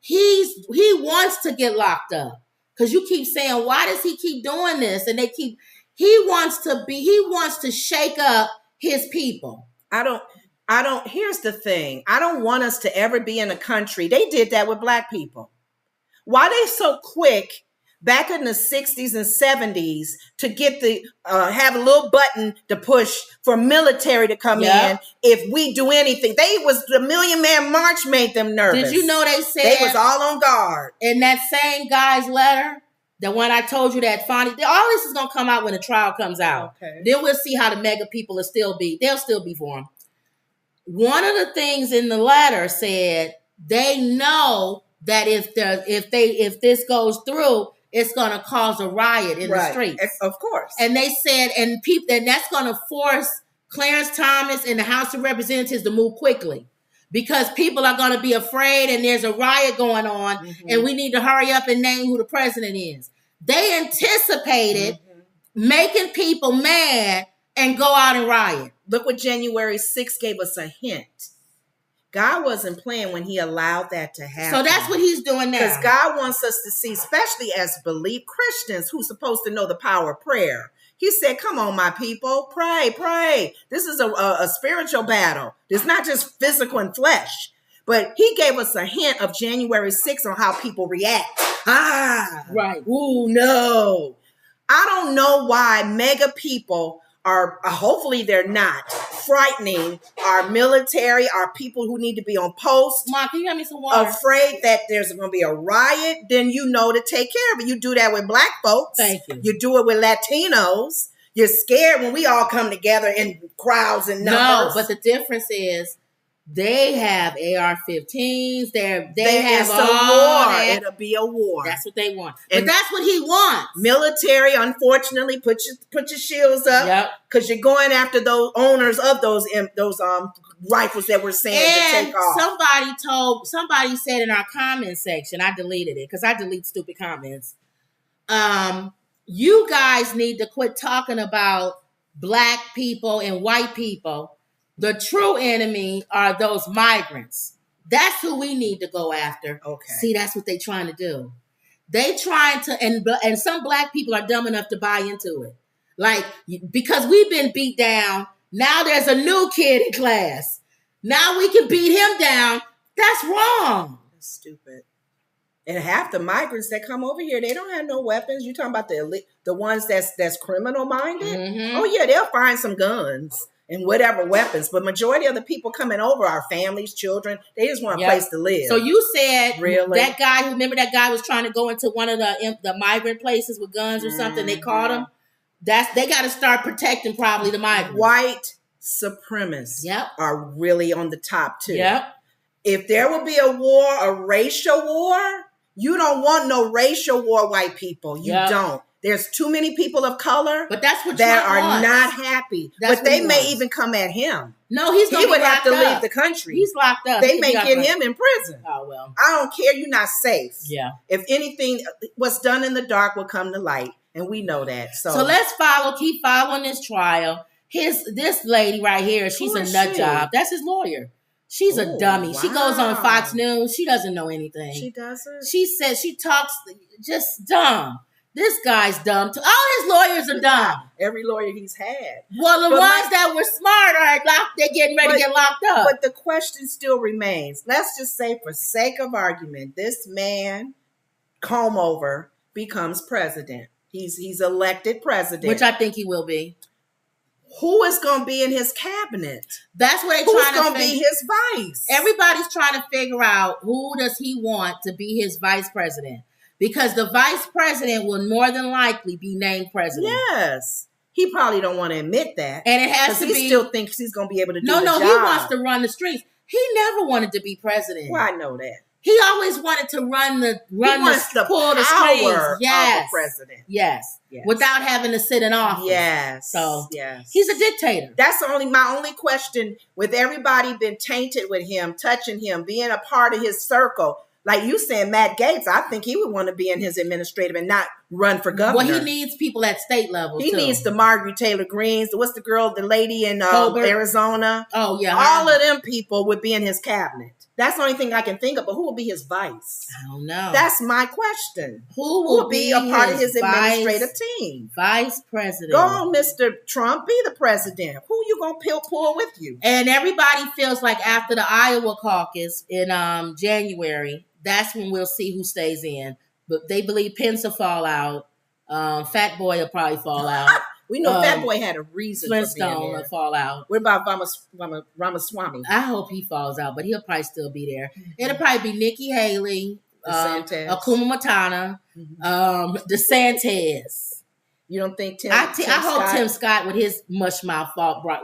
he wants to get locked up. Because you keep saying, why does he keep doing this? And he wants to shake up his people. Here's the thing. I don't want us to ever be in a country. They did that with black people. Why they so quick back in the 60s and 70s to get the have a little button to push for military to come in if we do anything. The Million Man March made them nervous. Did you know they said they was all on guard in that same guy's letter? The one I told you that all this is gonna come out when the trial comes out. Okay. Then we'll see how the mega people they'll still be for him. One of the things in the letter said they know that if this goes through, it's gonna cause a riot in the streets. Of course. And they said, and that's gonna force Clarence Thomas and the House of Representatives to move quickly. Because people are going to be afraid and there's a riot going on and we need to hurry up and name who the president is. They anticipated making people mad and go out and riot. Look what January 6th gave us a hint. God wasn't playing when he allowed that to happen. So that's what he's doing now. Because God wants us to see, especially as believed Christians who's supposed to know the power of prayer. He said, come on, my people, pray. This is a spiritual battle. It's not just physical and flesh. But he gave us a hint of January 6th on how people react. Right. Ooh, no. I don't know why mega people are, hopefully they're not, frightening our military, our people who need to be on post. Mom, can you have me some water? Afraid that there's going to be a riot, then you know to take care of it. You do that with black folks. Thank you. You do it with Latinos. You're scared when we all come together in crowds and numbers. No, but the difference is they have AR-15s. They have all war. That. It'll be a war. That's what they want. But that's what he wants. Military, unfortunately, put your shields up because you're going after those owners of those rifles that we're saying to take off. Somebody said in our comment section, I deleted it because I delete stupid comments. You guys need to quit talking about black people and white people. The true enemy are those migrants. That's who we need to go after. Okay. See, that's what they're trying to do. They trying to, and some black people are dumb enough to buy into it. Like, because we've been beat down, now there's a new kid in class. Now we can beat him down. That's wrong. That's stupid. And half the migrants that come over here, they don't have no weapons. You're talking about the ones that's criminal minded. Oh yeah, they'll find some guns and whatever weapons. But majority of the people coming over are families, children. They just want a place to live. So you said really? That guy, remember that guy was trying to go into one of the migrant places with guns or something? They caught him. They got to start protecting probably the migrants. White supremacists are really on the top too. If there will be a war, a racial war, you don't want no racial war, white people. You don't. There's too many people of color that are not happy. But they may even come at him. No, he would have to leave the country. He's locked up. They may get him in prison. Oh, well. I don't care. You're not safe. Yeah. If anything, what's done in the dark will come to light. And we know that. So let's keep following this trial. This lady right here, she's a nut job. That's his lawyer. She's a dummy. Wow. She goes on Fox News. She doesn't know anything. She doesn't? She says she talks just dumb. This guy's dumb too. All his lawyers are dumb. Every lawyer he's had. Well, the ones that were smart they're getting ready to get locked up. But the question still remains. Let's just say, for sake of argument, this man, Comover, becomes president. He's elected president. Which I think he will be. Who is going to be in his cabinet? That's what they're trying to Who's going to be his vice? Everybody's trying to figure out who does he want to be his vice president. Because the vice president will more than likely be named president. Yes. He probably don't want to admit that. And it has to be. He still thinks he's going to be able to do the job. No, he wants to run the streets. He never wanted to be president. Well, I know that. He always wanted to pull the strings. Yes. Of the president. Yes. Without having to sit in office. Yes. So he's a dictator. That's my only question. With everybody been tainted with him, touching him, being a part of his circle. Like you saying, Matt Gaetz, I think he would want to be in his administrative and not run for governor. Well, he needs people at state level, He needs the Margaret Taylor Greens. What's the girl, the lady in Arizona? Oh, yeah. All of them people would be in his cabinet. That's the only thing I can think of. But who will be his vice? I don't know. That's my question. Who will be a part of his administrative team? Vice president. Go on, Mr. Trump. Be the president. Who you going to pull with you? And everybody feels like after the Iowa caucus in January, that's when we'll see who stays in. but they believe Pence will fall out. Fat Boy will probably fall out. We know Fat Boy had a reason Flintstone for being there. will fall out. What about Ramaswamy? I hope he falls out, but he'll probably still be there. It'll probably be Nikki Haley, DeSantis. Akuma Matana, DeSantis. You don't think Tim? I hope Tim Scott with his mush mouth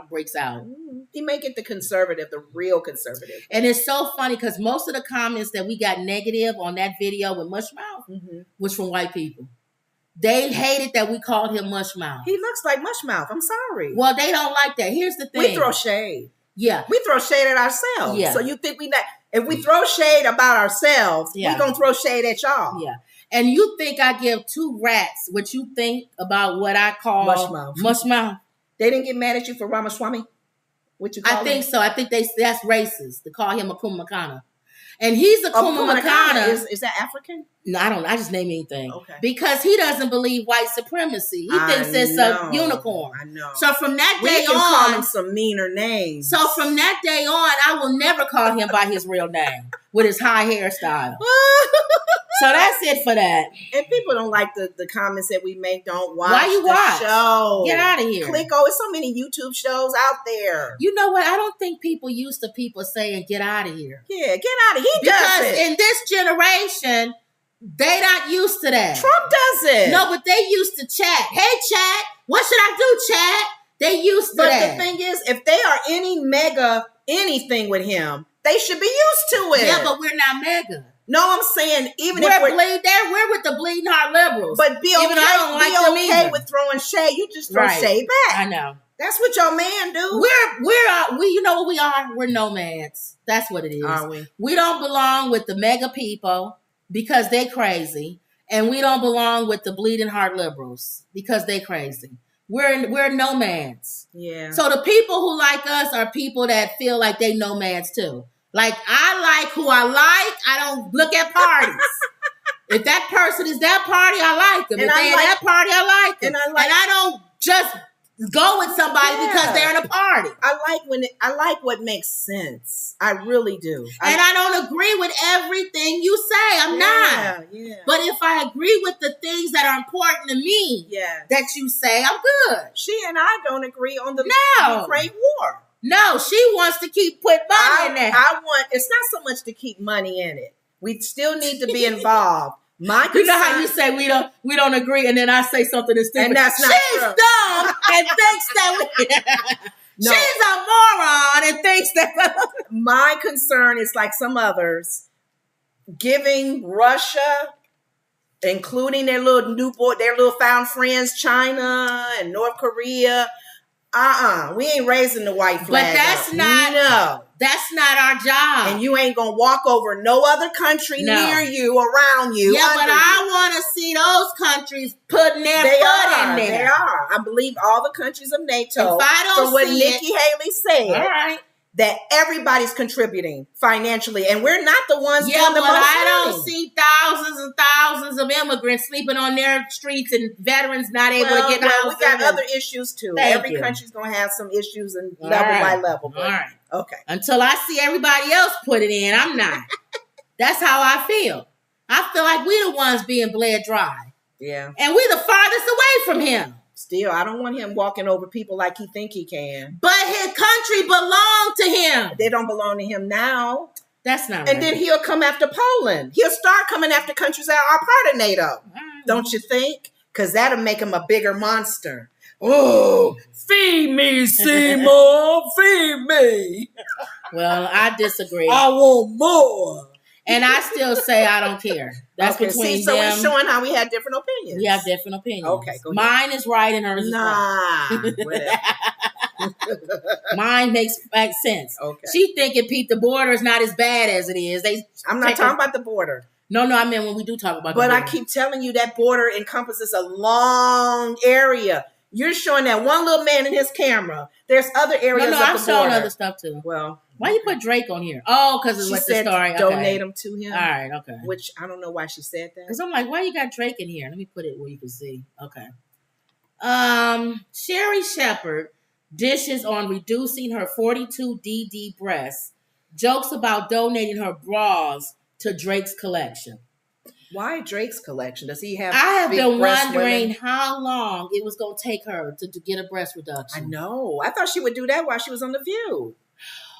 breaks out. He may get the real conservative. And it's so funny because most of the comments that we got negative on that video with mush mouth was from white people. They hated that we called him mush mouth. He looks like mush mouth. I'm sorry. Well, they don't like that. Here's the thing: we throw shade. Yeah, we throw shade at ourselves. Yeah. So you think if we throw shade about ourselves, we're gonna throw shade at y'all. Yeah. And you think I give two rats what you think about what I call mush mouth? They didn't get mad at you for Ramaswamy? What you call him? Think so. I think that's racist to call him a Kumakana. And he's a Kumakana. Is that African? No, I don't. I just name anything. Okay. Because he doesn't believe white supremacy. He thinks it's a unicorn. I know. So from that day we can call him some meaner names. So from that day on, I will never call him by his real name with his high hairstyle. So that's it for that. And people don't like the comments that we make. Don't watch. Why you watch? Show. Get out of here. Click. It's so many YouTube shows out there. You know what? I don't think people used to people saying "get out of here." Yeah, get out of here. He does it. In this generation, they not used to that. Trump does it. No, but they used to chat. Hey, chat. What should I do, chat? They used to that. But the thing is, if they are any mega anything with him, they should be used to it. Yeah, but we're not mega. No, I'm saying we're with the bleeding heart liberals. But be okay with throwing shade. You just throw shade back. I know. That's what your man do. We you know what we are? We're nomads. That's what it is. Are we? We don't belong with the mega people because they crazy. And we don't belong with the bleeding heart liberals because they crazy. We're nomads. Yeah. So the people who like us are people that feel like they nomads too. Like, I like who I like. I don't look at parties. If that person is that party, I like them. If they're in that party, I like them. And I don't just go with somebody because they're in a party. I like what makes sense. I really do. And I don't agree with everything you say. I'm not. Yeah. But if I agree with the things that are important to me that you say, I'm good. She and I don't agree on the Ukraine war. No, she wants to keep putting money in there. It's not so much to keep money in it. We still need to be involved. You know how you say we don't agree, and then I say something that's stupid. And that's not She's true. dumb and thinks that she's a moron and thinks that. My concern is like some others, giving Russia, including their little found friends, China and North Korea. We ain't raising the white flag. But that's not our job. And you ain't gonna walk over no other country near you, around you. Yeah, but I want to see those countries putting their foot in there. They are. I believe all the countries of NATO. If I don't for what Nikki Haley said. All right. That everybody's contributing financially, and we're not the ones doing the most money. I don't see thousands and thousands of immigrants sleeping on their streets and veterans not able to get housing. We got other issues too. Every country's going to have some issues and level by level. All right. Okay. Until I see everybody else put it in, I'm not. That's how I feel. I feel like we the ones being bled dry. Yeah. And we the farthest away from him. Still, I don't want him walking over people like he think he can. But his country belonged to him. They don't belong to him now. That's not right. And then he'll come after Poland. He'll start coming after countries that are part of NATO. Don't you think? Because that'll make him a bigger monster. Oh, feed me, Seymour. Feed me. Well, I disagree. I want more. And I still say I don't care. That's between them. So we're showing how we have different opinions. We have different opinions. Okay, go ahead. Mine is right and hers is wrong. Mine makes sense. Okay. She thinking Pete the border is not as bad as it is. I'm not talking about the border. No, I mean when we do talk about the border. But I keep telling you that border encompasses a long area. You're showing that one little man in his camera. There's other areas of the border. I'm showing other stuff too. Well, why you put Drake on here? Oh, because it's what the story. Donate them to him. All right, okay. Which I don't know why she said that. Because I'm like, why you got Drake in here? Let me put it where you can see. Okay. Sherry Shepard dishes on reducing her 42 DD breasts, jokes about donating her bras to Drake's collection. Why Drake's collection? Does he have? I have big been breast wondering women? how long it was going to take her to get a breast reduction. I know. I thought she would do that while she was on The View.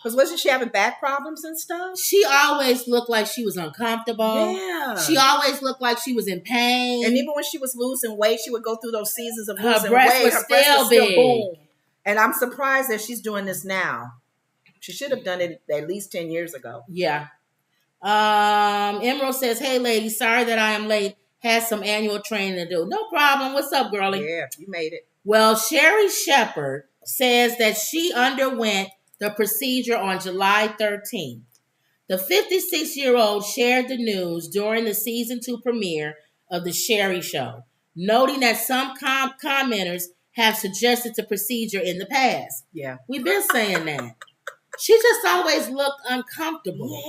Because wasn't she having back problems and stuff? She always looked like she was uncomfortable. Yeah. She always looked like she was in pain. And even when she was losing weight, she would go through those seasons of Her losing breast weight. was Her breast was still still big. boom. And I'm surprised that she's doing this now. She should have done it at least 10 years ago. Yeah. Emerald says, "Hey, lady, sorry that I am late. Had some annual training to do. No problem. What's up, girlie?" Yeah, you made it. Well, Sherry Shepard says that she underwent the procedure on July 13th. The 56-year-old shared the news during the season 2 premiere of The Sherry Show, noting that some commenters have suggested the procedure in the past. Yeah. We've been saying that. She just always looked uncomfortable.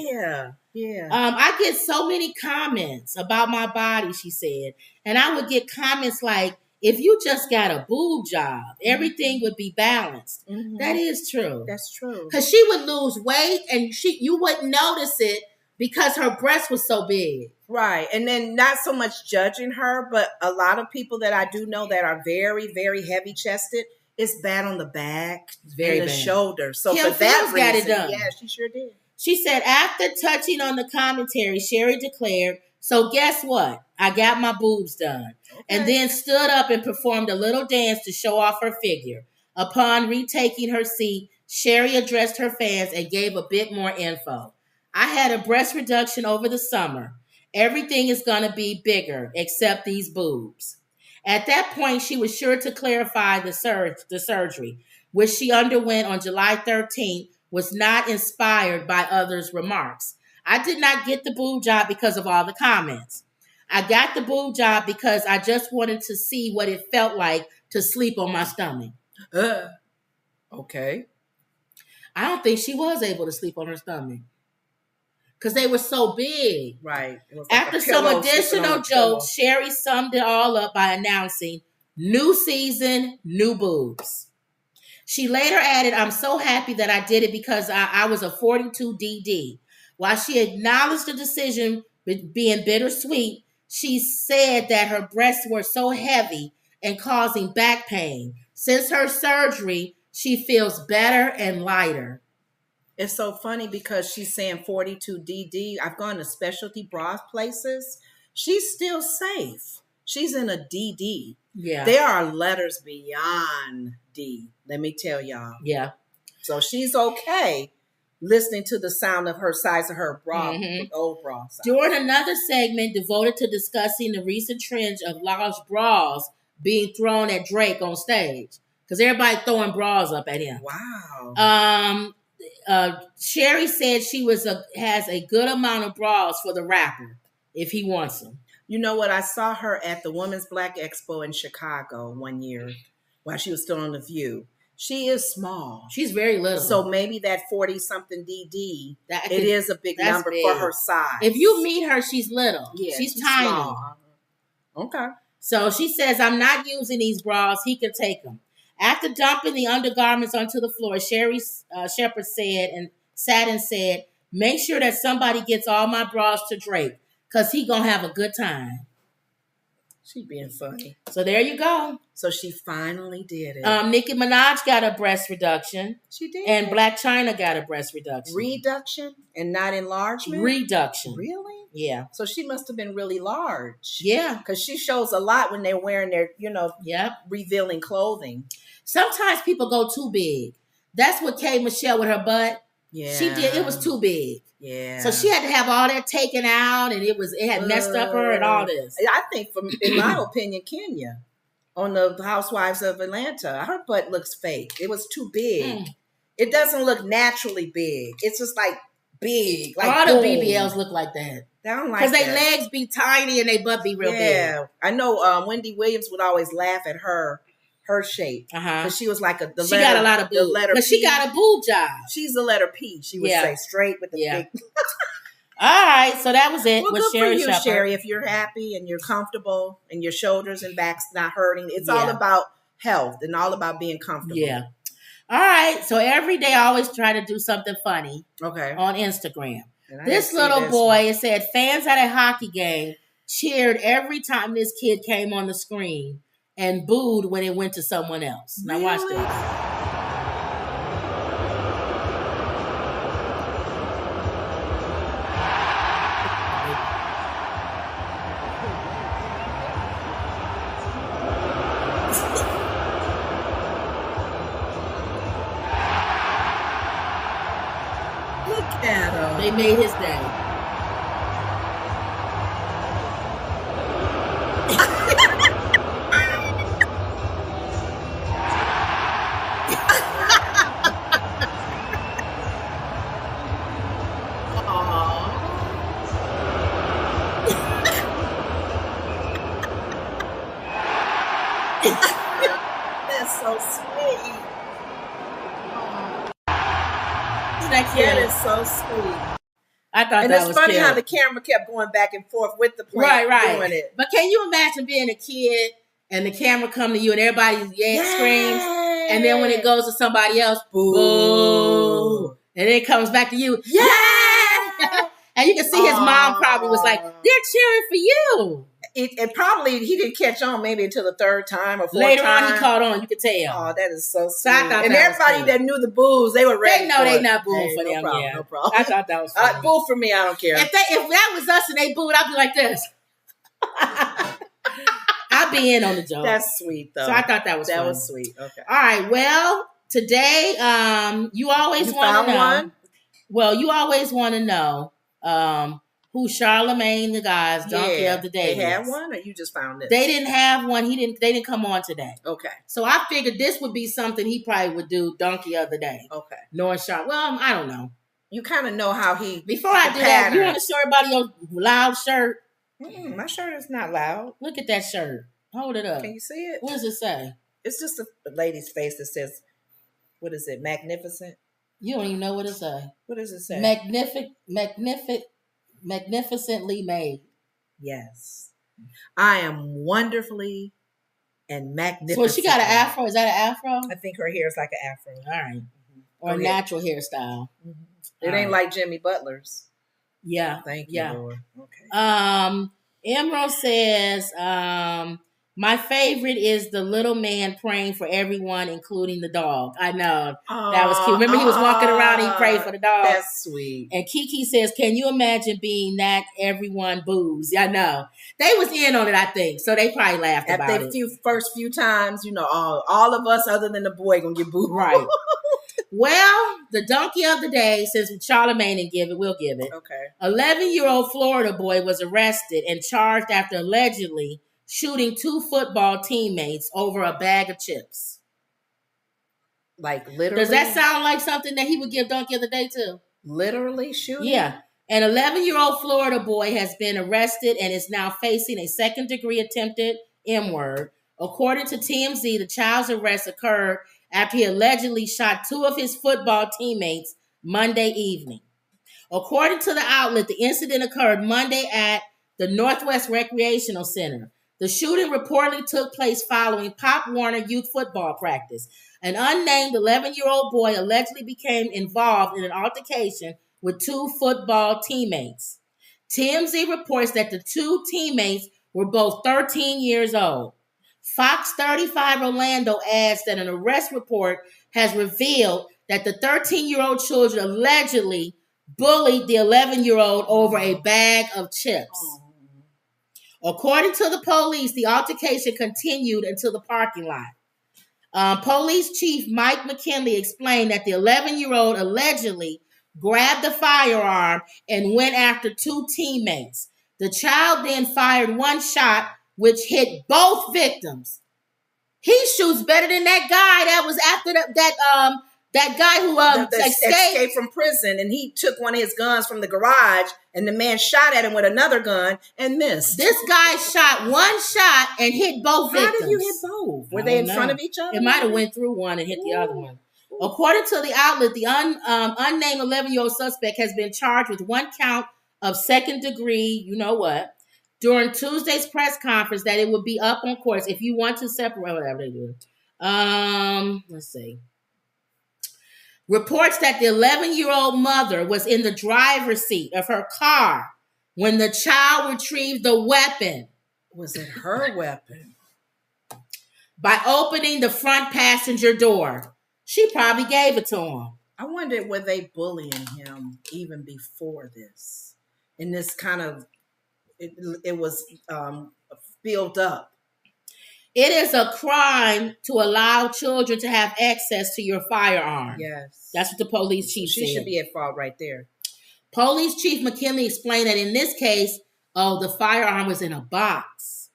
Yeah. I get so many comments about my body, she said. And I would get comments like, if you just got a boob job, everything would be balanced. Mm-hmm. That is true. That's true. Because she would lose weight and you wouldn't notice it because her breast was so big. Right. And then not so much judging her, but a lot of people that I do know that are very, very heavy chested, it's bad on the back Very and the bad. shoulder. So Kim for that Fields reason, got it done. yeah, she sure did. She said, after touching on the commentary, Sherry declared, "So guess what? I got my boobs done." Okay. And then stood up and performed a little dance to show off her figure. Upon retaking her seat, Sherry addressed her fans and gave a bit more info. "I had a breast reduction over the summer. Everything is going to be bigger except these boobs." At that point, she was sure to clarify the surgery, which she underwent on July 13th, was not inspired by others' remarks. "I did not get the boob job because of all the comments. I got the boob job because I just wanted to see what it felt like to sleep on my stomach." Okay. I don't think she was able to sleep on her stomach because they were so big. Right. It was like After a some pillow sitting additional on a pillow. jokes, Sherry summed it all up by announcing, "New season, new boobs." She later added, "I'm so happy that I did it because I was a 42 DD. While she acknowledged the decision being bittersweet, she said that her breasts were so heavy and causing back pain. Since her surgery, she feels better and lighter." It's so funny because she's saying 42 DD. I've gone to specialty bra places. She's still safe. She's in a DD. Yeah. There are letters beyond D, let me tell y'all. Yeah. So she's okay listening to the sound of her size of her bra, the old bra size. During another segment devoted to discussing the recent trend of large bras being thrown at Drake on stage, because everybody throwing bras up at him. Wow. Sherry said she has a good amount of bras for the rapper if he wants them. You know what? I saw her at the Women's Black Expo in Chicago one year while she was still on The View. She is small. She's very little. So maybe that 40-something DD, it is a big number big. for her size. If you meet her, she's little. Yeah, she's tiny. Small. Okay. So she says, "I'm not using these bras. He can take them." After dumping the undergarments onto the floor, Sherry Shepard sat and said, "Make sure that somebody gets all my bras to Drake, because he going to have a good time." She being funny. So there you go. So she finally did it. Nicki Minaj got a breast reduction. She did. And Black China got a breast reduction. Reduction and not enlargement? Reduction. Really? Yeah. So she must have been really large. Yeah. Because she shows a lot when they're wearing their, revealing clothing. Sometimes people go too big. That's what K. Michelle with her butt. Yeah. She did. It was too big. Yeah. So she had to have all that taken out, and it had messed up her and all this. I think, in my opinion, Kenya on the Housewives of Atlanta, her butt looks fake. It was too big. It doesn't look naturally big. It's just like big. Like all the BBLs look like that. I don't like because that. their legs be tiny and their butt be real big. Yeah, I know. Wendy Williams would always laugh at her shape because she was like she got a lot of boobs, but she got a boob job. She's the letter P. She would say straight with the big. All right, so that was it. Well, with good Sherry for you, Shepard. Sherry. If you're happy and you're comfortable and your shoulders and backs not hurting, it's all about health and all about being comfortable. Yeah. All right, so every day I always try to do something funny. Okay. On Instagram. This little boy, it said, fans at a hockey game cheered every time this kid came on the screen and booed when it went to someone else. Now watch this. They made his day. That's so sweet. That is so sweet. I thought and that was it's funny cute. how the camera kept going back and forth with the plant doing it. But can you imagine being a kid and the camera come to you and everybody screams, and then when it goes to somebody else, boo, and then it comes back to you, and you can see his mom probably was like, they're cheering for you. It probably, he didn't catch on maybe until the third time or fourth Later time. on, he caught on. You could tell. Oh, that is so sweet. So I thought and that everybody was that knew the boos, they were ready. They know they not booing for no them. Problem, Yeah, no problem. I thought that was funny. Boo for me, I don't care. If that was us and they booed, I'd be like this. I'd be in on the joke. That's sweet though. So I thought that was funny. That was sweet. Okay. All right. Well, today, you always want to know. One? Well, you always want to know who Charlamagne the God's donkey of the day They had is. one, or you just found this? They didn't have one. They didn't come on today. Okay. So I figured this would be something he probably would do. Donkey of the day. Okay. Knowing Char. Well, I don't know. You kind of know how he. Before I do that, you want to show everybody your loud shirt? My shirt is not loud. Look at that shirt. Hold it up. Can you see it? What does it say? It's just a lady's face that says, "What is it? Magnificent." You don't even know what it says. What does it say? Magnificently made. Yes. I am wonderfully and magnificent. So she got an afro. Is that an afro? I think her hair is like an afro. All right. Or a natural hairstyle. It ain't like Jimmy Butler's. Yeah. Thank you, Lord. Okay. Emerald says, my favorite is the little man praying for everyone, including the dog. I know. That was cute. Remember he was walking around and he prayed for the dog? That's sweet. And Kiki says, can you imagine being that everyone boos? I know. They was in on it, I think. So they probably laughed about it. After the first few times, all of us other than the boy gonna get booed. Right. Well, the donkey of the day, since Charlamagne didn't give it, we'll give it. Okay. 11-year-old Florida boy was arrested and charged after allegedly shooting 2 football teammates over a bag of chips. Like literally? Does that sound like something that he would give donkey of the day to? Literally shooting? Yeah. An 11-year-old Florida boy has been arrested and is now facing a second-degree attempted M-word. According to TMZ, the child's arrest occurred after he allegedly shot 2 of his football teammates Monday evening. According to the outlet, the incident occurred Monday at the Northwest Recreational Center. The shooting reportedly took place following Pop Warner youth football practice. An unnamed 11-year-old boy allegedly became involved in an altercation with 2 football teammates. TMZ reports that the 2 teammates were both 13 years old. Fox 35 Orlando adds that an arrest report has revealed that the 13-year-old children allegedly bullied the 11-year-old over a bag of chips. According to the police, the altercation continued until the parking lot. Police Chief Mike McKinley explained that the 11-year-old allegedly grabbed the firearm and went after 2 teammates. The child then fired 1 shot, which hit both victims. He shoots better than that guy that was after that guy who escaped from prison, and he took one of his guns from the garage, and the man shot at him with another gun and missed. This guy shot 1 shot and hit both victims. How did you hit both? Were they in front of each other? It might have went through one and hit the other one. According to the outlet, the unnamed 11-year-old suspect has been charged with 1 count of second-degree, you know what, during Tuesday's press conference that it would be up on course if you want to separate whatever they do. Let's see. Reports that the 11-year-old mother was in the driver's seat of her car when the child retrieved the weapon. Was it her weapon? By opening the front passenger door. She probably gave it to him. I wondered, were they bullying him even before this? And this kind of, it was built up. It is a crime to allow children to have access to your firearm. Yes. That's what the police chief said. She should be at fault right there. Police Chief McKinley explained that in this case, the firearm was in a box.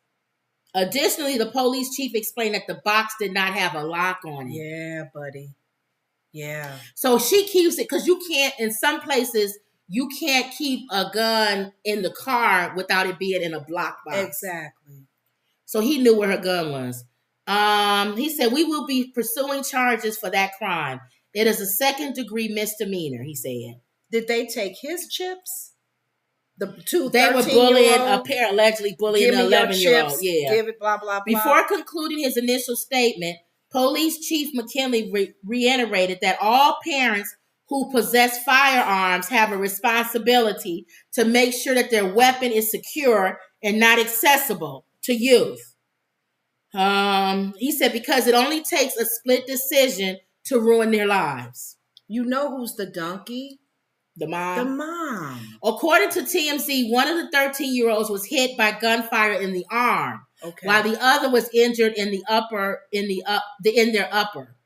Additionally, the police chief explained that the box did not have a lock on it. Yeah, buddy. Yeah. So she keeps it, because you can't, in some places, you can't keep a gun in the car without it being in a block box. Exactly. So he knew where her gun was. He said, we will be pursuing charges for that crime. It is a second-degree misdemeanor, he said. Did they take his chips? The two They were bullying, allegedly bullying an 11-year-old. Yeah. Give it, blah, blah, blah. Before concluding his initial statement, Police Chief McKinley reiterated that all parents who possess firearms have a responsibility to make sure that their weapon is secure and not accessible to youth. He said, because it only takes a split decision to ruin their lives. You know who's the donkey? The mom. The mom. According to TMZ, one of the 13-year-olds was hit by gunfire in the arm, while the other was injured in their upper.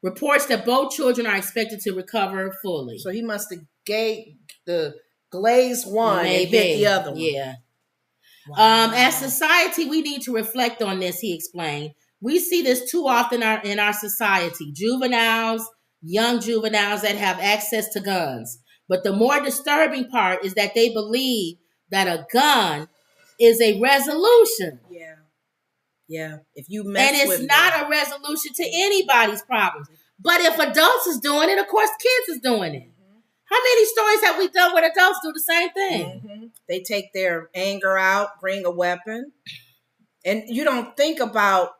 Reports that both children are expected to recover fully. So he must have gave the glazed one and hit the other one. Yeah. Wow. As society, we need to reflect on this, he explained. We see this too often in our society. Young juveniles that have access to guns. But the more disturbing part is that they believe that a gun is a resolution. Yeah. Yeah. If you mess with And it's not a resolution to anybody's problems. But if adults is doing it, of course kids is doing it. Mm-hmm. How many stories have we done where adults do the same thing? Mm-hmm. They take their anger out, bring a weapon. And you don't think about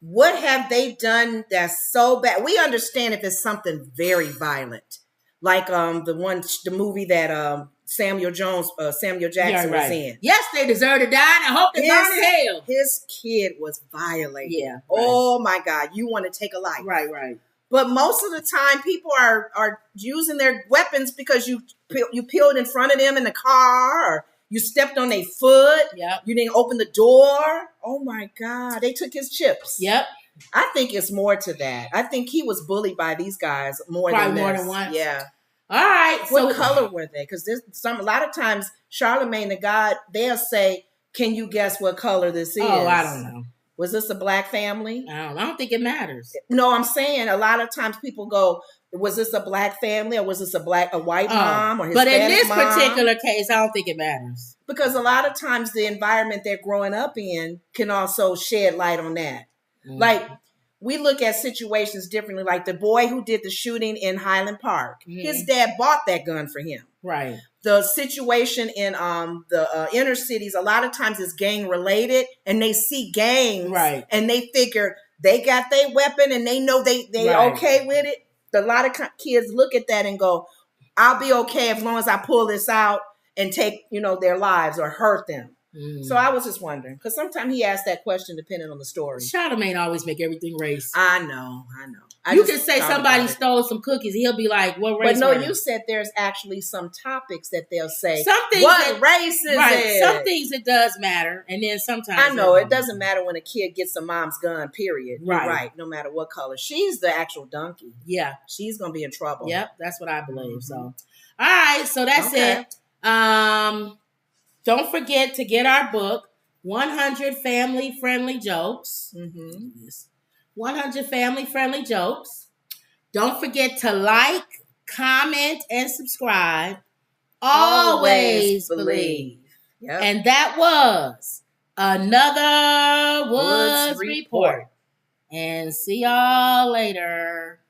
what have they done that's so bad. We understand if it's something very violent. Like the movie that Samuel Jackson was in. Yes, they deserve to die, and I hope they burn in hell. His kid was violated. Yeah. Right. Oh my God, you want to take a life. Right. But most of the time, people are using their weapons because you peeled in front of them in the car, or you stepped on their foot. Yep. You didn't open the door. Oh my God, they took his chips. Yep. I think it's more to that. I think he was bullied by these guys more than once. Yeah. All right. What color were they? Because a lot of times, Charlemagne the God, they'll say, "Can you guess what color this is?" Oh, I don't know. Was this a black family? I don't think it matters. No, I'm saying a lot of times people go, "Was this a black family, or was this a white mom, or Hispanic mom?" But in this particular case, I don't think it matters. Because a lot of times the environment they're growing up in can also shed light on that. Mm-hmm. Like, we look at situations differently. Like the boy who did the shooting in Highland Park, his dad bought that gun for him. Right. The situation in the inner cities, a lot of times is gang related, and they see gangs, right, and they figure they got their weapon, and they know they right, okay with it. A lot of kids look at that and go, "I'll be okay as long as I pull this out and take their lives or hurt them." So I was just wondering, because sometimes he asked that question depending on the story. Charlemagne always make everything race. I know. You can say somebody stole some cookies. He'll be like, "What race?" But no, you said there's actually some topics that they'll say. Some things what race is it? Some things it does matter, and then sometimes I know it doesn't matter when a kid gets a mom's gun. Period. Right. You're right. No matter what color, she's the actual donkey. Yeah, she's gonna be in trouble. Yep, that's what I believe. Mm-hmm. So, all right, so that's it. Don't forget to get our book, 100 Family-Friendly Jokes. Mm-hmm. 100 Family-Friendly Jokes. Don't forget to like, comment, and subscribe. Always believe. Yep. And that was another Woods Report. And see y'all later.